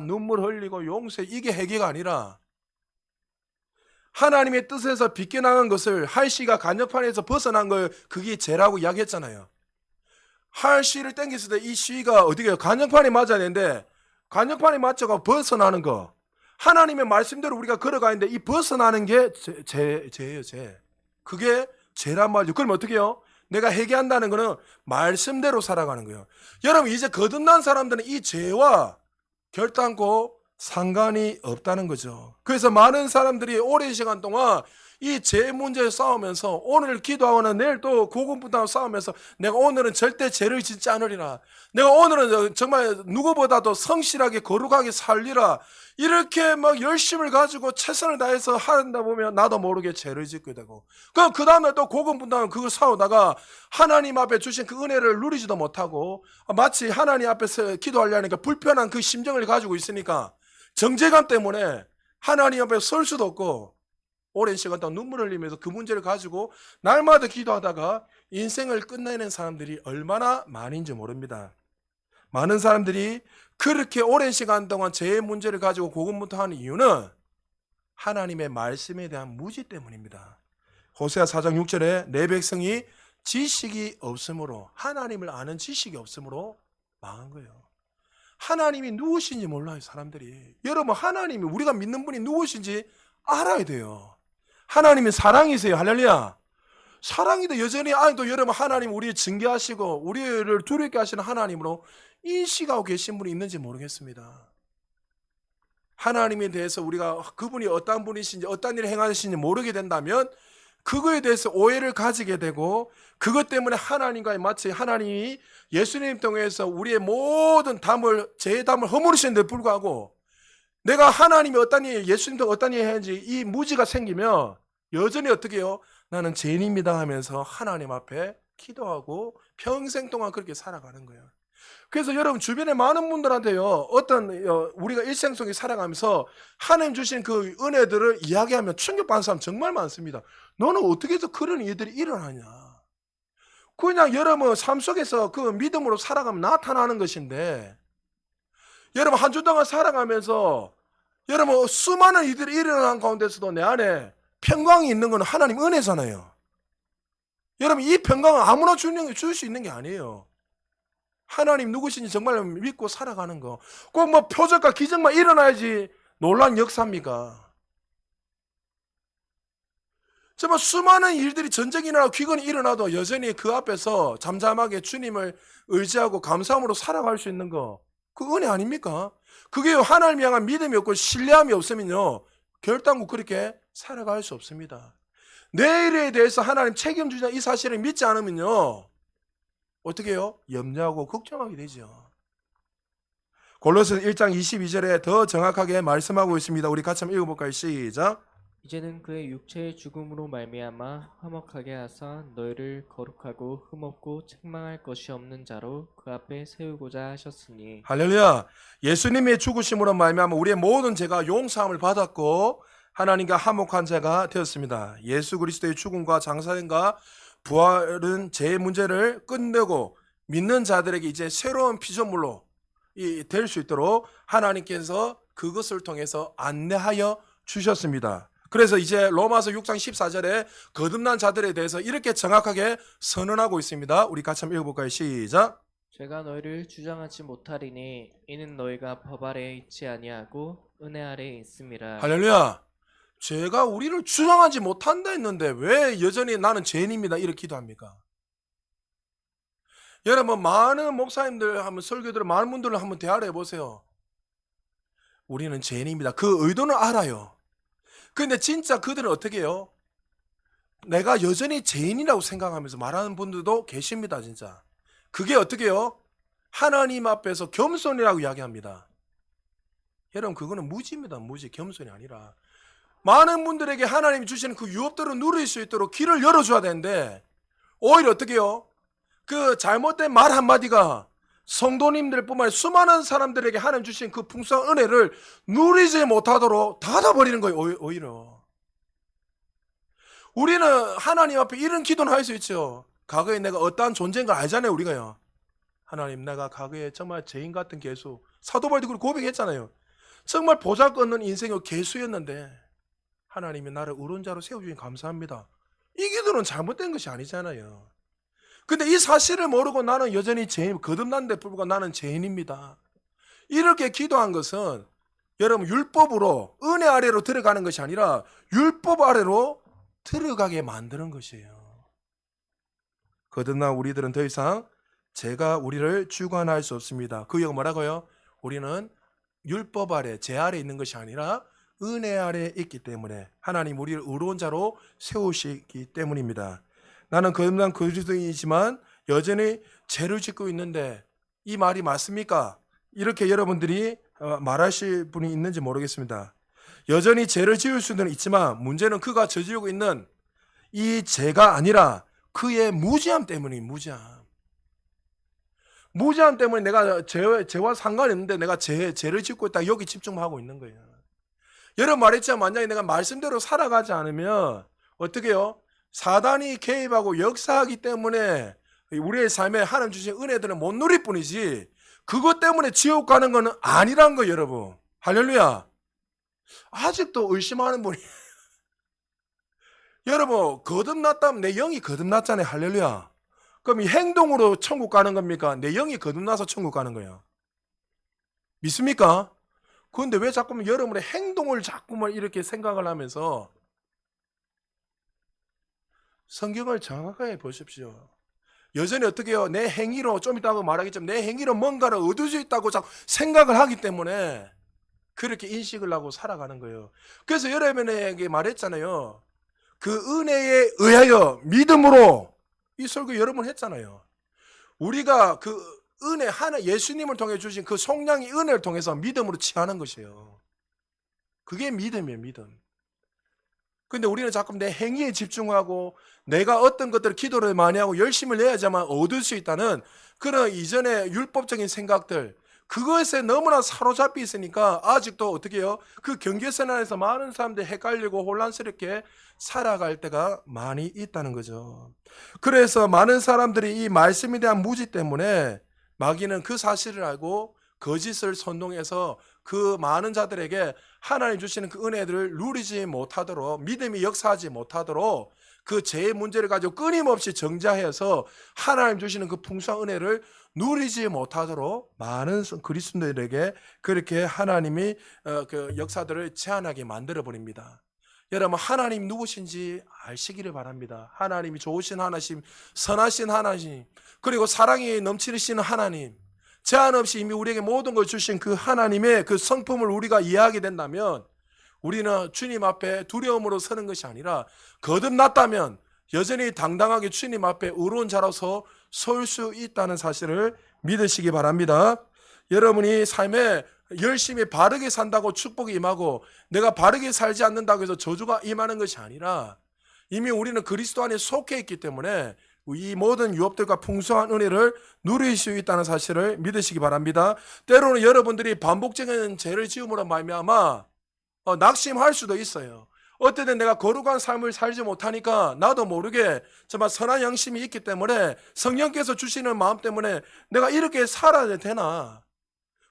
눈물 흘리고 용서해 이게 해결가 아니라 하나님의 뜻에서 비껴나간 것을 할씨가 간접판에서 벗어난 걸 그게 죄라고 이야기했잖아요. 할씨를 땡겼을 때 이 씨가 어디게 간접판에 맞아야 되는데 간접판에 맞춰가 벗어나는 거. 하나님의 말씀대로 우리가 걸어가는데 이 벗어나는 게 죄예요, 죄. 그게 죄란 말이죠. 그럼 어떻게 해요? 내가 회개한다는 거는 말씀대로 살아가는 거예요. 여러분, 이제 거듭난 사람들은 이 죄와 결단코 상관이 없다는 거죠. 그래서 많은 사람들이 오랜 시간 동안 이 죄 문제에 싸우면서 오늘 기도하거나 내일 또 고군분투하고 싸우면서 내가 오늘은 절대 죄를 짓지 않으리라. 내가 오늘은 정말 누구보다도 성실하게 거룩하게 살리라. 이렇게 막 열심을 가지고 최선을 다해서 한다 보면 나도 모르게 죄를 짓게 되고 그럼 그 다음날 또 고군분투하고 그걸 싸우다가 하나님 앞에 주신 그 은혜를 누리지도 못하고 마치 하나님 앞에서 기도하려니까 불편한 그 심정을 가지고 있으니까 정죄감 때문에 하나님 앞에 설 수도 없고 오랜 시간 동안 눈물을 흘리면서 그 문제를 가지고 날마다 기도하다가 인생을 끝내는 사람들이 얼마나 많은지 모릅니다. 많은 사람들이 그렇게 오랜 시간 동안 죄의 문제를 가지고 고군분투하는 이유는 하나님의 말씀에 대한 무지 때문입니다. 호세아 4장 6절에 내 백성이 지식이 없으므로 하나님을 아는 지식이 없으므로 망한 거예요. 하나님이 누구신지 몰라요, 사람들이. 여러분, 하나님이 우리가 믿는 분이 누구신지 알아야 돼요. 하나님은 사랑이세요. 할렐루야. 사랑이도 여전히 아직도 여러분 하나님 우리를 징계하시고 우리를 두렵게 하시는 하나님으로 인식하고 계신 분이 있는지 모르겠습니다. 하나님에 대해서 우리가 그분이 어떤 분이신지 어떤 일을 행하시는지 모르게 된다면 그거에 대해서 오해를 가지게 되고 그것 때문에 하나님과의 마치 하나님이 예수님 통해서 우리의 모든 담을 제 담을 허물으시는데 불구하고 내가 하나님이 어떠니 예수님도 어떠니 해야지 이 무지가 생기면 여전히 어떻게 해요? 나는 죄인입니다 하면서 하나님 앞에 기도하고 평생 동안 그렇게 살아가는 거예요. 그래서 여러분 주변에 많은 분들한테요 어떤 우리가 일생 속에 살아가면서 하나님 주신 그 은혜들을 이야기하면 충격받는 사람 정말 많습니다. 너는 어떻게 해서 그런 일들이 일어나냐? 그냥 여러분 삶 속에서 그 믿음으로 살아가면 나타나는 것인데 여러분 한 주 동안 살아가면서 여러분 수많은 일들이 일어난 가운데서도 내 안에 평강이 있는 건 하나님 은혜잖아요. 여러분 이 평강은 아무나 줄 수 있는 게 아니에요. 하나님 누구신지 정말 믿고 살아가는 거. 꼭 뭐 표적과 기적만 일어나야지 놀란 역사입니까? 정말 수많은 일들이 전쟁이 일어나고 귀건이 일어나도 여전히 그 앞에서 잠잠하게 주님을 의지하고 감사함으로 살아갈 수 있는 거. 그 은혜 아닙니까? 그게 하나님 향한 믿음이 없고 신뢰함이 없으면요 결단코 그렇게 살아갈 수 없습니다. 내일에 대해서 하나님 책임지자 이 사실을 믿지 않으면요 어떻게 해요? 염려하고 걱정하게 되죠. 골로새 1장 22절에 더 정확하게 말씀하고 있습니다. 우리 같이 한번 읽어볼까요? 시작. 이제는 그의 육체의 죽음으로 말미암아 화목하게 하사 너희를 거룩하고 흠없고 책망할 것이 없는 자로 그 앞에 세우고자 하셨으니. 할렐루야. 예수님의 죽으심으로 말미암아 우리의 모든 죄가 용서함을 받았고 하나님과 화목한 자가 되었습니다. 예수 그리스도의 죽음과 장사됨과 부활은 죄의 문제를 끝내고 믿는 자들에게 이제 새로운 피조물로 될 수 있도록 하나님께서 그것을 통해서 안내하여 주셨습니다. 그래서 이제 로마서 6장 14절에 거듭난 자들에 대해서 이렇게 정확하게 선언하고 있습니다. 우리 같이 한번 읽어볼까요? 시작. 제가 너희를 주장하지 못하리니 이는 너희가 법 아래에 있지 아니하고 은혜 아래에 있음이라. 할렐루야. 죄가 우리를 주장하지 못한다 했는데 왜 여전히 나는 죄인입니다 이렇게 기도합니까? 여러분 많은 목사님들 한번 설교들을 많은 분들을 한번 대화를 해보세요. 우리는 죄인입니다. 그 의도는 알아요. 근데 진짜 그들은 어떻게 해요? 내가 여전히 죄인이라고 생각하면서 말하는 분들도 계십니다. 진짜 그게 어떻게 해요? 하나님 앞에서 겸손이라고 이야기합니다. 여러분 그거는 무지입니다. 무지. 겸손이 아니라 많은 분들에게 하나님이 주시는 그 유업들을 누릴 수 있도록 길을 열어줘야 되는데 오히려 어떻게 해요? 그 잘못된 말 한마디가 성도님들 뿐만 아니라 수많은 사람들에게 하나님 주신 그 풍성한 은혜를 누리지 못하도록 닫아버리는 거예요. 오히려 우리는 하나님 앞에 이런 기도는 할 수 있죠. 과거에 내가 어떠한 존재인 걸 알잖아요. 우리가요 하나님 내가 과거에 정말 죄인 같은 개수 사도 바울도 그렇게 고백했잖아요. 정말 보잘것없는 인생의 개수였는데 하나님이 나를 의로운 자로 세워주니 감사합니다. 이 기도는 잘못된 것이 아니잖아요. 근데 이 사실을 모르고 나는 여전히 죄인, 거듭난데 불구하고 나는 죄인입니다. 이렇게 기도한 것은 여러분 율법으로 은혜 아래로 들어가는 것이 아니라 율법 아래로 들어가게 만드는 것이에요. 거듭난 우리들은 더 이상 죄가 우리를 주관할 수 없습니다. 그 이유가 뭐라고요? 우리는 율법 아래, 죄 아래 있는 것이 아니라 은혜 아래 있기 때문에 하나님 우리를 의로운 자로 세우시기 때문입니다. 나는 거듭난 그리스도인이지만 여전히 죄를 짓고 있는데 이 말이 맞습니까? 이렇게 여러분들이 말하실 분이 있는지 모르겠습니다. 여전히 죄를 지을 수는 있지만 문제는 그가 저지르고 있는 이 죄가 아니라 그의 무지함 때문이 무지함 때문에 내가 죄와 상관이 없는데 내가 죄를 짓고 있다 여기 집중하고 있는 거예요. 여러분 말했지만 만약에 내가 말씀대로 살아가지 않으면 어떻게 해요? 사단이 개입하고 역사하기 때문에 우리의 삶에 하나님 주신 은혜들은 못 누릴 뿐이지 그것 때문에 지옥 가는 건 아니란 거예요. 여러분 할렐루야. 아직도 의심하는 분이 여러분 거듭났다면 내 영이 거듭났잖아요. 할렐루야. 그럼 이 행동으로 천국 가는 겁니까? 내 영이 거듭나서 천국 가는 거예요. 믿습니까? 그런데 왜 자꾸만 여러분의 행동을 자꾸만 이렇게 생각을 하면서 성경을 정확하게 보십시오. 여전히 어떻게 해요? 내 행위로 좀 이따가 말하겠지만 내 행위로 뭔가를 얻을 수 있다고 자꾸 생각을 하기 때문에 그렇게 인식을 하고 살아가는 거예요. 그래서 여러분에게 말했잖아요. 그 은혜에 의하여 믿음으로 이 설교 여러 번 했잖아요. 우리가 그 은혜 하나 예수님을 통해 주신 그 속량의 은혜를 통해서 믿음으로 취하는 것이에요. 그게 믿음이에요, 믿음. 근데 우리는 자꾸 내 행위에 집중하고 내가 어떤 것들을 기도를 많이 하고 열심을 내야지만 얻을 수 있다는 그런 이전의 율법적인 생각들, 그것에 너무나 사로잡혀 있으니까 아직도 어떻게 해요? 그 경계선 안에서 많은 사람들이 헷갈리고 혼란스럽게 살아갈 때가 많이 있다는 거죠. 그래서 많은 사람들이 이 말씀에 대한 무지 때문에 마귀는 그 사실을 알고 거짓을 선동해서 그 많은 자들에게 하나님 주시는 그 은혜들을 누리지 못하도록, 믿음이 역사하지 못하도록 그 죄의 문제를 가지고 끊임없이 정죄해서 하나님 주시는 그 풍성한 은혜를 누리지 못하도록 많은 그리스도인들에게 그렇게 하나님이 그 역사들을 제한하게 만들어 버립니다. 여러분, 하나님 누구신지 아시기를 바랍니다. 하나님이 좋으신 하나님, 선하신 하나님, 그리고 사랑이 넘치시는 하나님, 제한 없이 이미 우리에게 모든 걸 주신 그 하나님의 그 성품을 우리가 이해하게 된다면 우리는 주님 앞에 두려움으로 서는 것이 아니라 거듭났다면 여전히 당당하게 주님 앞에 의로운 자로서 설 수 있다는 사실을 믿으시기 바랍니다. 여러분이 삶에 열심히 바르게 산다고 축복이 임하고 내가 바르게 살지 않는다고 해서 저주가 임하는 것이 아니라 이미 우리는 그리스도 안에 속해 있기 때문에 이 모든 유업들과 풍성한 은혜를 누릴 수 있다는 사실을 믿으시기 바랍니다. 때로는 여러분들이 반복적인 죄를 지음으로 말미암아 낙심할 수도 있어요. 어쨌든 내가 거룩한 삶을 살지 못하니까 나도 모르게 정말 선한 양심이 있기 때문에 성령께서 주시는 마음 때문에 내가 이렇게 살아야 되나?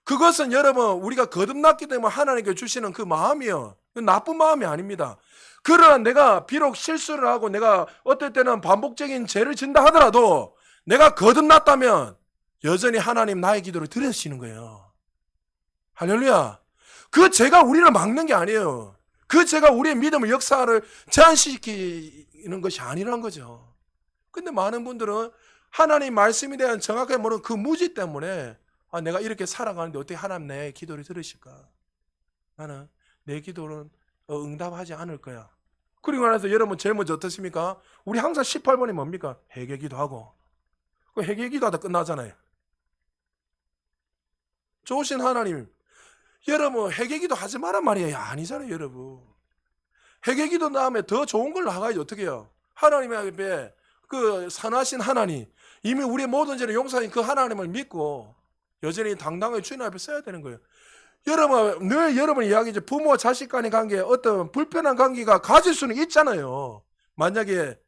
그것은 여러분 우리가 거듭났기 때문에 하나님께 주시는 그 마음이요, 나쁜 마음이 아닙니다. 그러나 내가 비록 실수를 하고 내가 어떨 때는 반복적인 죄를 진다 하더라도 내가 거듭났다면 여전히 하나님 나의 기도를 들으시는 거예요. 할렐루야. 그 죄가 우리를 막는 게 아니에요. 그 죄가 우리의 믿음의 역사를 제한시키는 것이 아니란 거죠. 근데 많은 분들은 하나님 말씀에 대한 정확하게 모르는 그 무지 때문에 내가 이렇게 살아가는데 어떻게 하나님 내 기도를 들으실까? 나는 내 기도는 응답하지 않을 거야. 그리고 나서 여러분 제일 먼저 어떻습니까? 우리 항상 18번이 뭡니까? 회개기도 하고. 그 회개기도 하다 끝나잖아요. 좋으신 하나님, 여러분 회개기도 하지 마란 말이에요. 아니잖아요, 여러분. 회개기도 다음에 더 좋은 걸 나가야지. 어떻게 해요? 하나님 앞에 그 선하신 하나님, 이미 우리의 모든 죄를 용서하신 그 하나님을 믿고 여전히 당당하게 주님 앞에 서야 되는 거예요. 여러분, 늘 여러분 이야기죠. 부모와 자식 간의 관계에 어떤 불편한 관계가 가질 수는 있잖아요. 만약에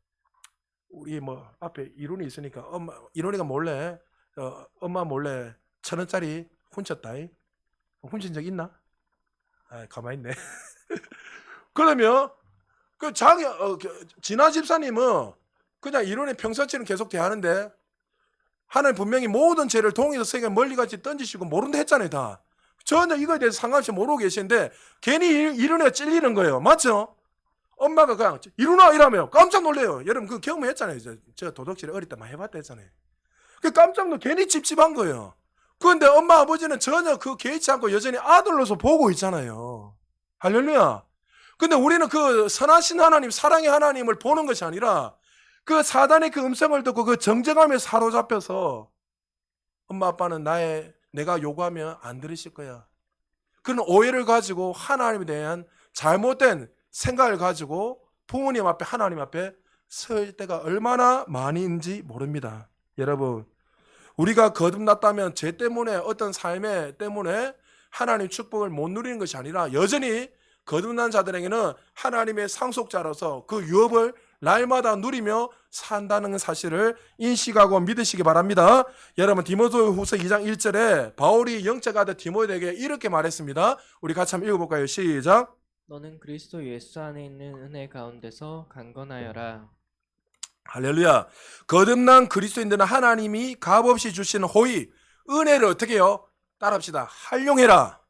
우리 뭐 앞에 이론이 있으니까 이론이가 몰래 엄마 몰래 1,000원짜리 훔쳤다. 훔친 적 있나? 가만히 있네. 그러면 그 진아 집사님은 그냥 이론의 평소처럼 계속 대하는데 하나님 분명히 모든 죄를 동에서 세계 멀리같이 던지시고 모른다 했잖아요, 다. 전혀 이거에 대해서 상관없이 모르고 계시는데 괜히 이론에 찔리는 거예요. 맞죠? 엄마가 그냥 이루나 이러면 깜짝 놀래요. 여러분 그 경험했잖아요. 제가 도덕질 어릴 때 많이 해봤다 했잖아요. 그 깜짝 놀 괜히 찝찝한 거예요. 그런데 엄마 아버지는 전혀 그 개의치 않고 여전히 아들로서 보고 있잖아요. 할렐루야. 근데 우리는 그 선하신 하나님, 사랑의 하나님을 보는 것이 아니라 그 사단의 그 음성을 듣고 그 정죄감에 사로잡혀서 엄마 아빠는 내가 요구하면 안 들으실 거야. 그런 오해를 가지고 하나님에 대한 잘못된 생각을 가지고 부모님 앞에 하나님 앞에 설 때가 얼마나 많이인지 모릅니다. 여러분, 우리가 거듭났다면 죄 때문에 어떤 삶에 때문에 하나님 축복을 못 누리는 것이 아니라 여전히 거듭난 자들에게는 하나님의 상속자로서 그 유업을 날마다 누리며 산다는 사실을 인식하고 믿으시기 바랍니다. 여러분 디모데후서 2장 1절에 바울이 영적 아들 디모데에게 이렇게 말했습니다. 우리 같이 한번 읽어볼까요? 시작. 너는 그리스도 예수 안에 있는 은혜 가운데서 강건하여라. 할렐루야. 거듭난 그리스도인들은 하나님이 값없이 주시는 호의, 은혜를 어떻게 해요? 따라합시다. 활용해라.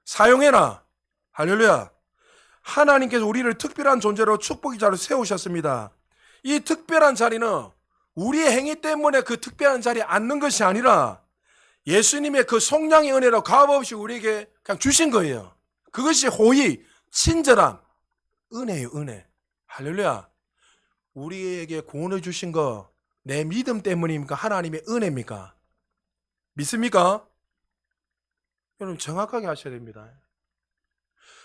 사용해라. 할렐루야. 하나님께서 우리를 특별한 존재로 축복의 자리로 세우셨습니다. 이 특별한 자리는 우리의 행위 때문에 그 특별한 자리에 앉는 것이 아니라 예수님의 그 속량의 은혜로 값없이 우리에게 그냥 주신 거예요. 그것이 호의, 친절함, 은혜예요, 은혜. 할렐루야. 우리에게 구원을 주신 거 내 믿음 때문입니까? 하나님의 은혜입니까? 믿습니까? 여러분 정확하게 하셔야 됩니다.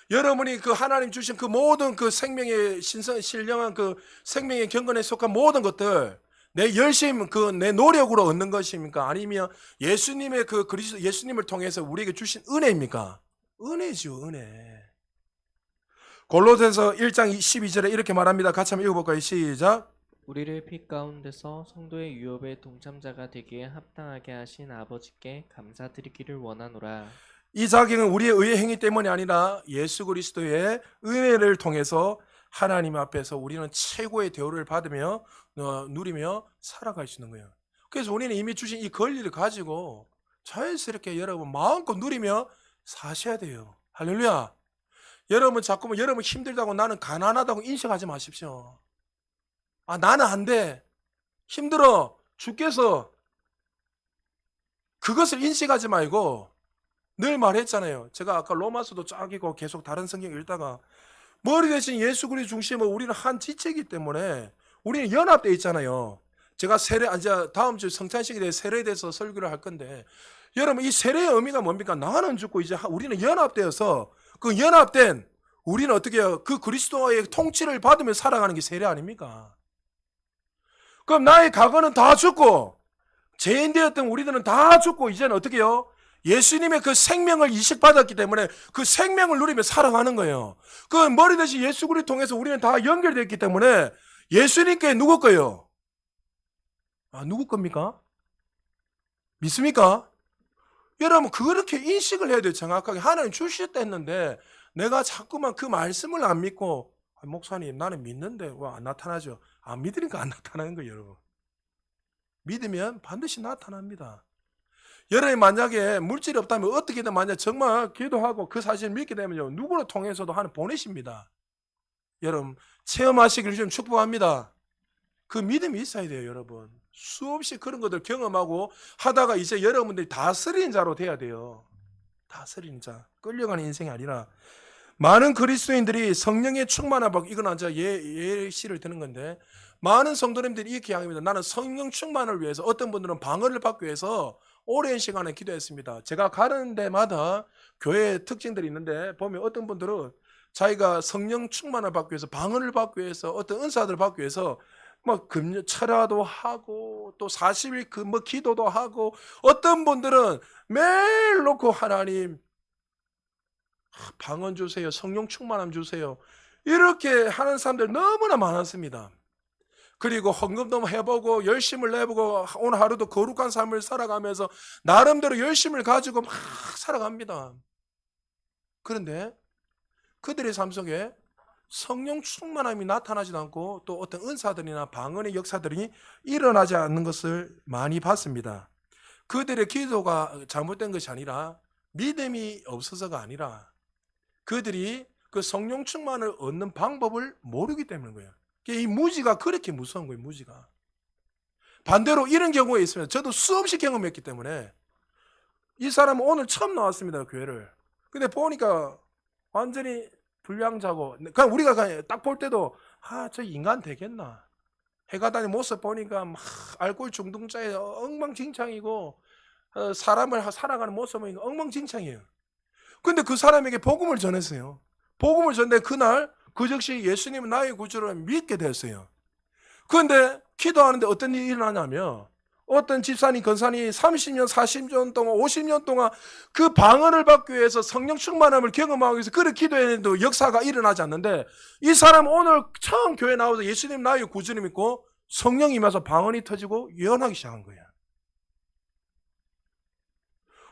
여러분이 그 하나님 주신 그 모든 그 생명의 신령한 그 생명의 경건에 속한 모든 것들 내 열심 그 내 노력으로 얻는 것입니까? 아니면 예수님의 그 그리스도 예수님을 통해서 우리에게 주신 은혜입니까? 은혜죠, 은혜. 골로새서 1장 12절에 이렇게 말합니다. 같이 한번 읽어볼까요? 시작. 우리를 피 가운데서 성도의 유업의 동참자가 되기에 합당하게 하신 아버지께 감사드리기를 원하노라. 이 자격은 우리의 의의 행위 때문이 아니라 예수 그리스도의 은혜를 통해서 하나님 앞에서 우리는 최고의 대우를 받으며 누리며 살아갈 수 있는 거예요. 그래서 우리는 이미 주신 이 권리를 가지고 자연스럽게 여러분 마음껏 누리며 사셔야 돼요. 할렐루야. 여러분 자꾸만 여러분 힘들다고 나는 가난하다고 인식하지 마십시오. 아, 나는 안 돼. 힘들어. 죽겠어. 그것을 인식하지 말고 늘 말했잖아요. 제가 아까 로마서도 쫙 읽고 계속 다른 성경 읽다가 머리 대신 예수 그리스도 중심으로 우리는 한 지체이기 때문에 우리는 연합되어 있잖아요. 제가 이제 다음 주 성찬식에 대해 세례에 대해서 설교를 할 건데 여러분 이 세례의 의미가 뭡니까? 나는 죽고 이제 우리는 연합되어서 그 연합된 우리는 어떻게 해요? 그 그리스도의 통치를 받으며 살아가는 게 세례 아닙니까? 그럼 나의 과거는 다 죽고 죄인 되었던 우리들은 다 죽고 이제는 어떻게 해요? 예수님의 그 생명을 이식받았기 때문에 그 생명을 누리며 살아가는 거예요. 그 머리 대신 예수 그리스도 통해서 우리는 다 연결되었기 때문에 예수님께 누구 거예요? 아, 누구 겁니까? 믿습니까? 여러분 그렇게 인식을 해야 돼요. 정확하게. 하나님 주셨다 했는데 내가 자꾸만 그 말씀을 안 믿고 목사님 나는 믿는데 왜 안 나타나죠? 안 믿으니까 안 나타나는 거예요. 여러분. 믿으면 반드시 나타납니다. 여러분이 만약에 물질이 없다면 어떻게든 만약 정말 기도하고 그 사실을 믿게 되면요. 누구를 통해서도 하나님 보내십니다. 여러분 체험하시기를 좀 축복합니다. 그 믿음이 있어야 돼요. 여러분. 수없이 그런 것들 경험하고 하다가 이제 여러분들이 다스리는 자로 돼야 돼요. 다스리는 자. 끌려가는 인생이 아니라 많은 그리스도인들이 성령의 충만함을 받고 이건 이제 예시를 드는 건데 많은 성도님들이 이렇게 이야기합니다. 나는 성령 충만을 위해서 어떤 분들은 방언을 받기 위해서 오랜 시간에 기도했습니다. 제가 가는 데마다 교회 특징들이 있는데 보면 어떤 분들은 자기가 성령 충만을 받기 위해서 방언을 받기 위해서 어떤 은사들을 받기 위해서 뭐 금요 철야도 하고 또 40일 뭐 기도도 하고 어떤 분들은 매일 놓고 하나님 방언 주세요. 성령 충만함 주세요. 이렇게 하는 사람들 너무나 많았습니다. 그리고 헌금도 해보고 열심을 내보고 오늘 하루도 거룩한 삶을 살아가면서 나름대로 열심을 가지고 막 살아갑니다. 그런데 그들의 삶 속에 성령 충만함이 나타나지 않고 또 어떤 은사들이나 방언의 역사들이 일어나지 않는 것을 많이 봤습니다. 그들의 기도가 잘못된 것이 아니라 믿음이 없어서가 아니라 그들이 그 성령 충만을 얻는 방법을 모르기 때문인 거예요. 이 무지가 그렇게 무서운 거예요. 무지가. 반대로 이런 경우가 있습니다. 저도 수없이 경험했기 때문에 이 사람은 오늘 처음 나왔습니다. 교회를. 근데 보니까 완전히 불량자고 그냥 우리가 그냥 딱 볼 때도 저 인간 되겠나. 해가 다니는 모습 보니까 막 알코올 중독자에 엉망진창이고 사람을 살아가는 모습은 엉망진창이에요. 근데 그 사람에게 복음을 전했어요. 복음을 전했는데 그날 그 즉시 예수님은 나의 구주를 믿게 됐어요. 그런데 기도하는데 어떤 일이 일어나냐면 어떤 집사님, 권사님이 30년, 40년 동안, 50년 동안 그 방언을 받기 위해서 성령 충만함을 경험하기 위해서 그렇게 기도했는데 역사가 일어나지 않는데 이 사람은 오늘 처음 교회 나와서 예수님 나의 구주를 믿고 성령이 임해서 방언이 터지고 예언하기 시작한 거예요.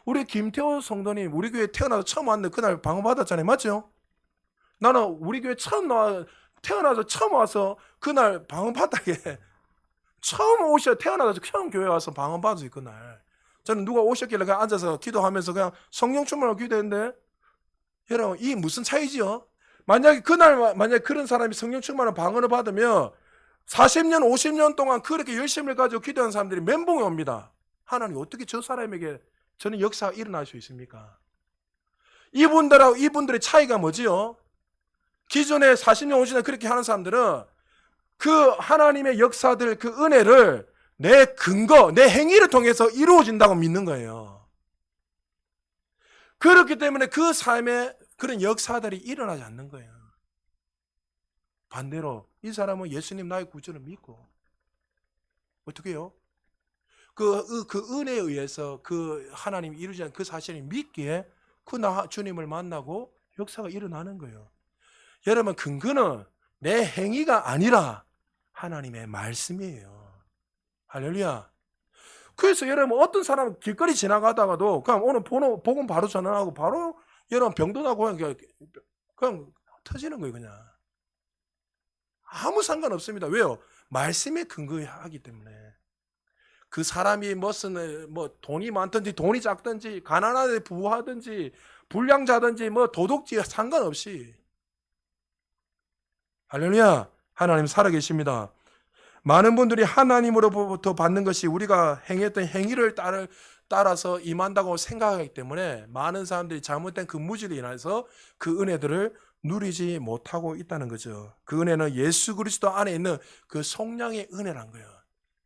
우리 김태호 성도님 우리 교회 태어나서 처음 왔는데 그날 방언 받았잖아요. 맞죠? 나는 우리 교회 태어나서 처음 와서 그날 방언 받다게 처음 태어나서 처음 교회 와서 방언 받았어요. 그날 저는 누가 오셨길래 그냥 앉아서 기도하면서 그냥 성령 충만하고 기도했는데 여러분 이 무슨 차이지요? 만약에 그런 사람이 성령 충만한 방언을 받으면 40년 50년 동안 그렇게 열심을 가지고 기도하는 사람들이 멘붕이 옵니다. 하나님 어떻게 저 사람에게 저는 역사가 일어날 수 있습니까? 이분들하고 이분들의 차이가 뭐지요? 기존에 40년 50년 그렇게 하는 사람들은 그 하나님의 역사들, 그 은혜를 내 근거, 내 행위를 통해서 이루어진다고 믿는 거예요. 그렇기 때문에 그 삶에 그런 역사들이 일어나지 않는 거예요. 반대로 이 사람은 예수님 나의 구주를 믿고 어떻게 해요? 그 은혜에 의해서 그 하나님이 이루지 않은 그 사실을 믿기에 주님을 만나고 역사가 일어나는 거예요. 여러분, 근거는 내 행위가 아니라 하나님의 말씀이에요. 할렐루야. 그래서 여러분, 어떤 사람은 길거리 지나가다가도 그냥 오늘 복음 바로 전환하고 바로 여러분 병도 나고 그냥 터지는 거예요. 그냥 아무 상관없습니다. 왜요? 말씀에 근거하기 때문에. 그 사람이 무슨 돈이 많든지 돈이 작든지 가난하든지 부하든지 불량자든지 도둑지 상관없이. 할렐루야. 하나님 살아계십니다. 많은 분들이 하나님으로부터 받는 것이 우리가 행했던 행위를 따라서 임한다고 생각하기 때문에 많은 사람들이 잘못된 그 무지로 인해서 그 은혜들을 누리지 못하고 있다는 거죠. 그 은혜는 예수 그리스도 안에 있는 그 성령의 은혜란 거예요.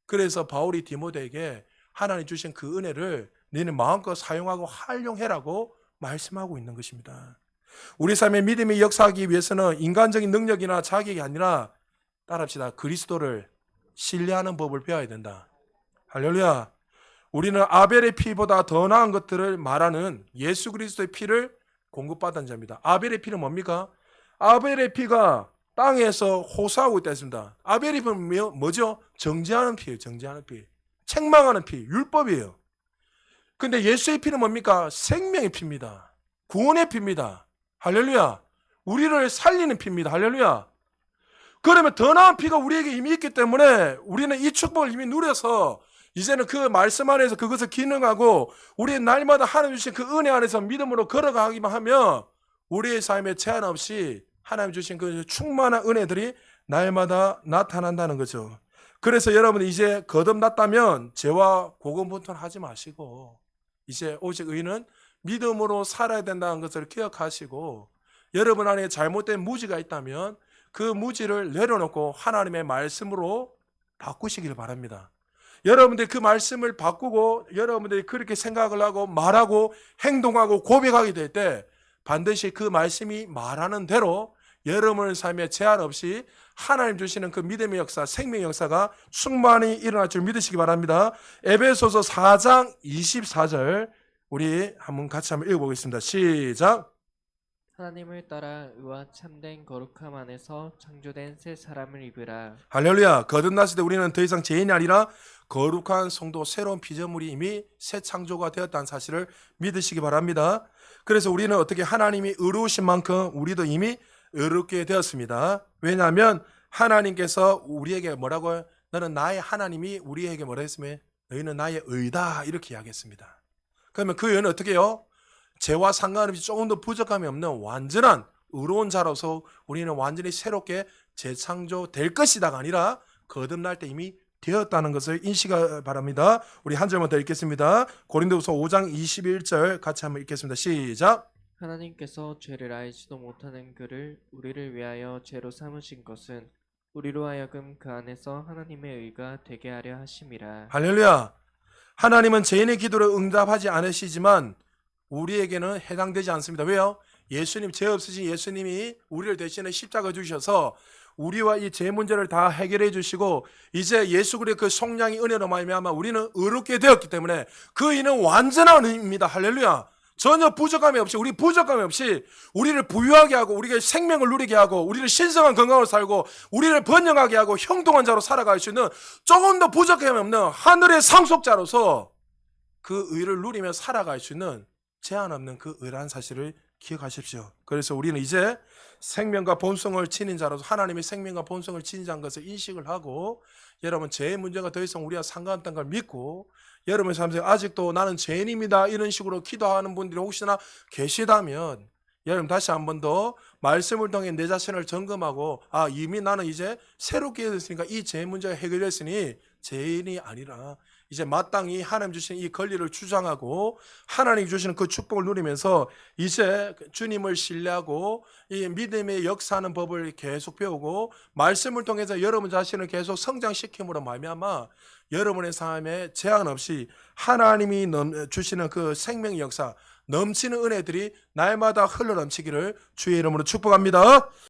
그래서 바울이 디모데에게 하나님 주신 그 은혜를 너는 마음껏 사용하고 활용해라고 말씀하고 있는 것입니다. 우리 삶의 믿음이 역사하기 위해서는 인간적인 능력이나 자격이 아니라 따라합시다. 그리스도를 신뢰하는 법을 배워야 된다. 할렐루야. 우리는 아벨의 피보다 더 나은 것들을 말하는 예수 그리스도의 피를 공급받은 자입니다. 아벨의 피는 뭡니까? 아벨의 피가 땅에서 호소하고 있다 했습니다. 아벨의 피는 뭐죠? 정죄하는 피예요. 정죄하는 피. 책망하는 피. 율법이에요. 근데 예수의 피는 뭡니까? 생명의 피입니다. 구원의 피입니다. 할렐루야. 우리를 살리는 피입니다. 할렐루야. 그러면 더 나은 피가 우리에게 이미 있기 때문에 우리는 이 축복을 이미 누려서 이제는 그 말씀 안에서 그것을 기능하고 우리의 날마다 하나님 주신 그 은혜 안에서 믿음으로 걸어가기만 하면 우리의 삶에 제한 없이 하나님 주신 그 충만한 은혜들이 날마다 나타난다는 거죠. 그래서 여러분 이제 거듭났다면 죄와 고군분투하지 마시고 이제 오직 의인은 믿음으로 살아야 된다는 것을 기억하시고 여러분 안에 잘못된 무지가 있다면 그 무지를 내려놓고 하나님의 말씀으로 바꾸시길 바랍니다. 여러분들이 그 말씀을 바꾸고 여러분들이 그렇게 생각을 하고 말하고 행동하고 고백하게 될 때 반드시 그 말씀이 말하는 대로 여러분의 삶에 제한 없이 하나님 주시는 그 믿음의 역사, 생명의 역사가 충만히 일어날 줄 믿으시기 바랍니다. 에베소서 4장 24절 우리 같이 한번 읽어보겠습니다. 시작. 하나님을 따라 의와 참된 거룩함 안에서 창조된 새 사람을 입으라. 할렐루야. 거듭났을 때 우리는 더 이상 죄인이 아니라 거룩한 성도 새로운 피조물이 이미 새 창조가 되었다는 사실을 믿으시기 바랍니다. 그래서 우리는 어떻게 하나님이 의로우신 만큼 우리도 이미 의롭게 되었습니다. 왜냐하면 하나님께서 우리에게 뭐라고요? 너는 나의 하나님이 우리에게 뭐라 했으면 너희는 나의 의다 이렇게 이야기했습니다. 그러면 그 의는 어떻게 해요? 죄와 상관없이 조금 더 부족함이 없는 완전한 의로운 자로서 우리는 완전히 새롭게 재창조될 것이다가 아니라 거듭날 때 이미 되었다는 것을 인식하기 바랍니다. 우리 한 절만 더 읽겠습니다. 고린도후서 5장 21절 같이 한번 읽겠습니다. 시작. 하나님께서 죄를 알지도 못하는 그를 우리를 위하여 죄로 삼으신 것은 우리로 하여금 그 안에서 하나님의 의가 되게 하려 하심이라. 할렐루야. 하나님은 죄인의 기도를 응답하지 않으시지만 우리에게는 해당되지 않습니다. 왜요? 예수님, 죄 없으신 예수님이 우리를 대신해 십자가 주셔서 우리와 이 죄 문제를 다 해결해 주시고 이제 예수 그리스도의 그 성령의 은혜로 말미암아 우리는 의롭게 되었기 때문에 그 의는 완전한 의입니다. 할렐루야. 전혀 부족함이 없이 우리 부족함이 없이 우리를 부유하게 하고 우리가 생명을 누리게 하고 우리를 신성한 건강으로 살고 우리를 번영하게 하고 형통한 자로 살아갈 수 있는 조금 더 부족함이 없는 하늘의 상속자로서 그 의를 누리며 살아갈 수 있는 제한 없는 그 의라는 사실을 기억하십시오. 그래서 우리는 이제 생명과 본성을 지닌 자로서 하나님의 생명과 본성을 지닌 자인 것을 인식을 하고 여러분 죄의 문제가 더 이상 우리와 상관없다는 걸 믿고 여러분의 삶에 아직도 나는 죄인입니다 이런 식으로 기도하는 분들이 혹시나 계시다면 여러분 다시 한 번 더 말씀을 통해 내 자신을 점검하고 이미 나는 이제 새롭게 됐으니까 이 죄 문제가 해결됐으니 죄인이 아니라 이제 마땅히 하나님 주신 이 권리를 주장하고 하나님 주시는 그 축복을 누리면서 이제 주님을 신뢰하고 이 믿음의 역사하는 법을 계속 배우고 말씀을 통해서 여러분 자신을 계속 성장시킴으로 말미암아 여러분의 삶에 제한 없이 하나님이 주시는 그 생명의 역사, 넘치는 은혜들이 날마다 흘러넘치기를 주의 이름으로 축복합니다.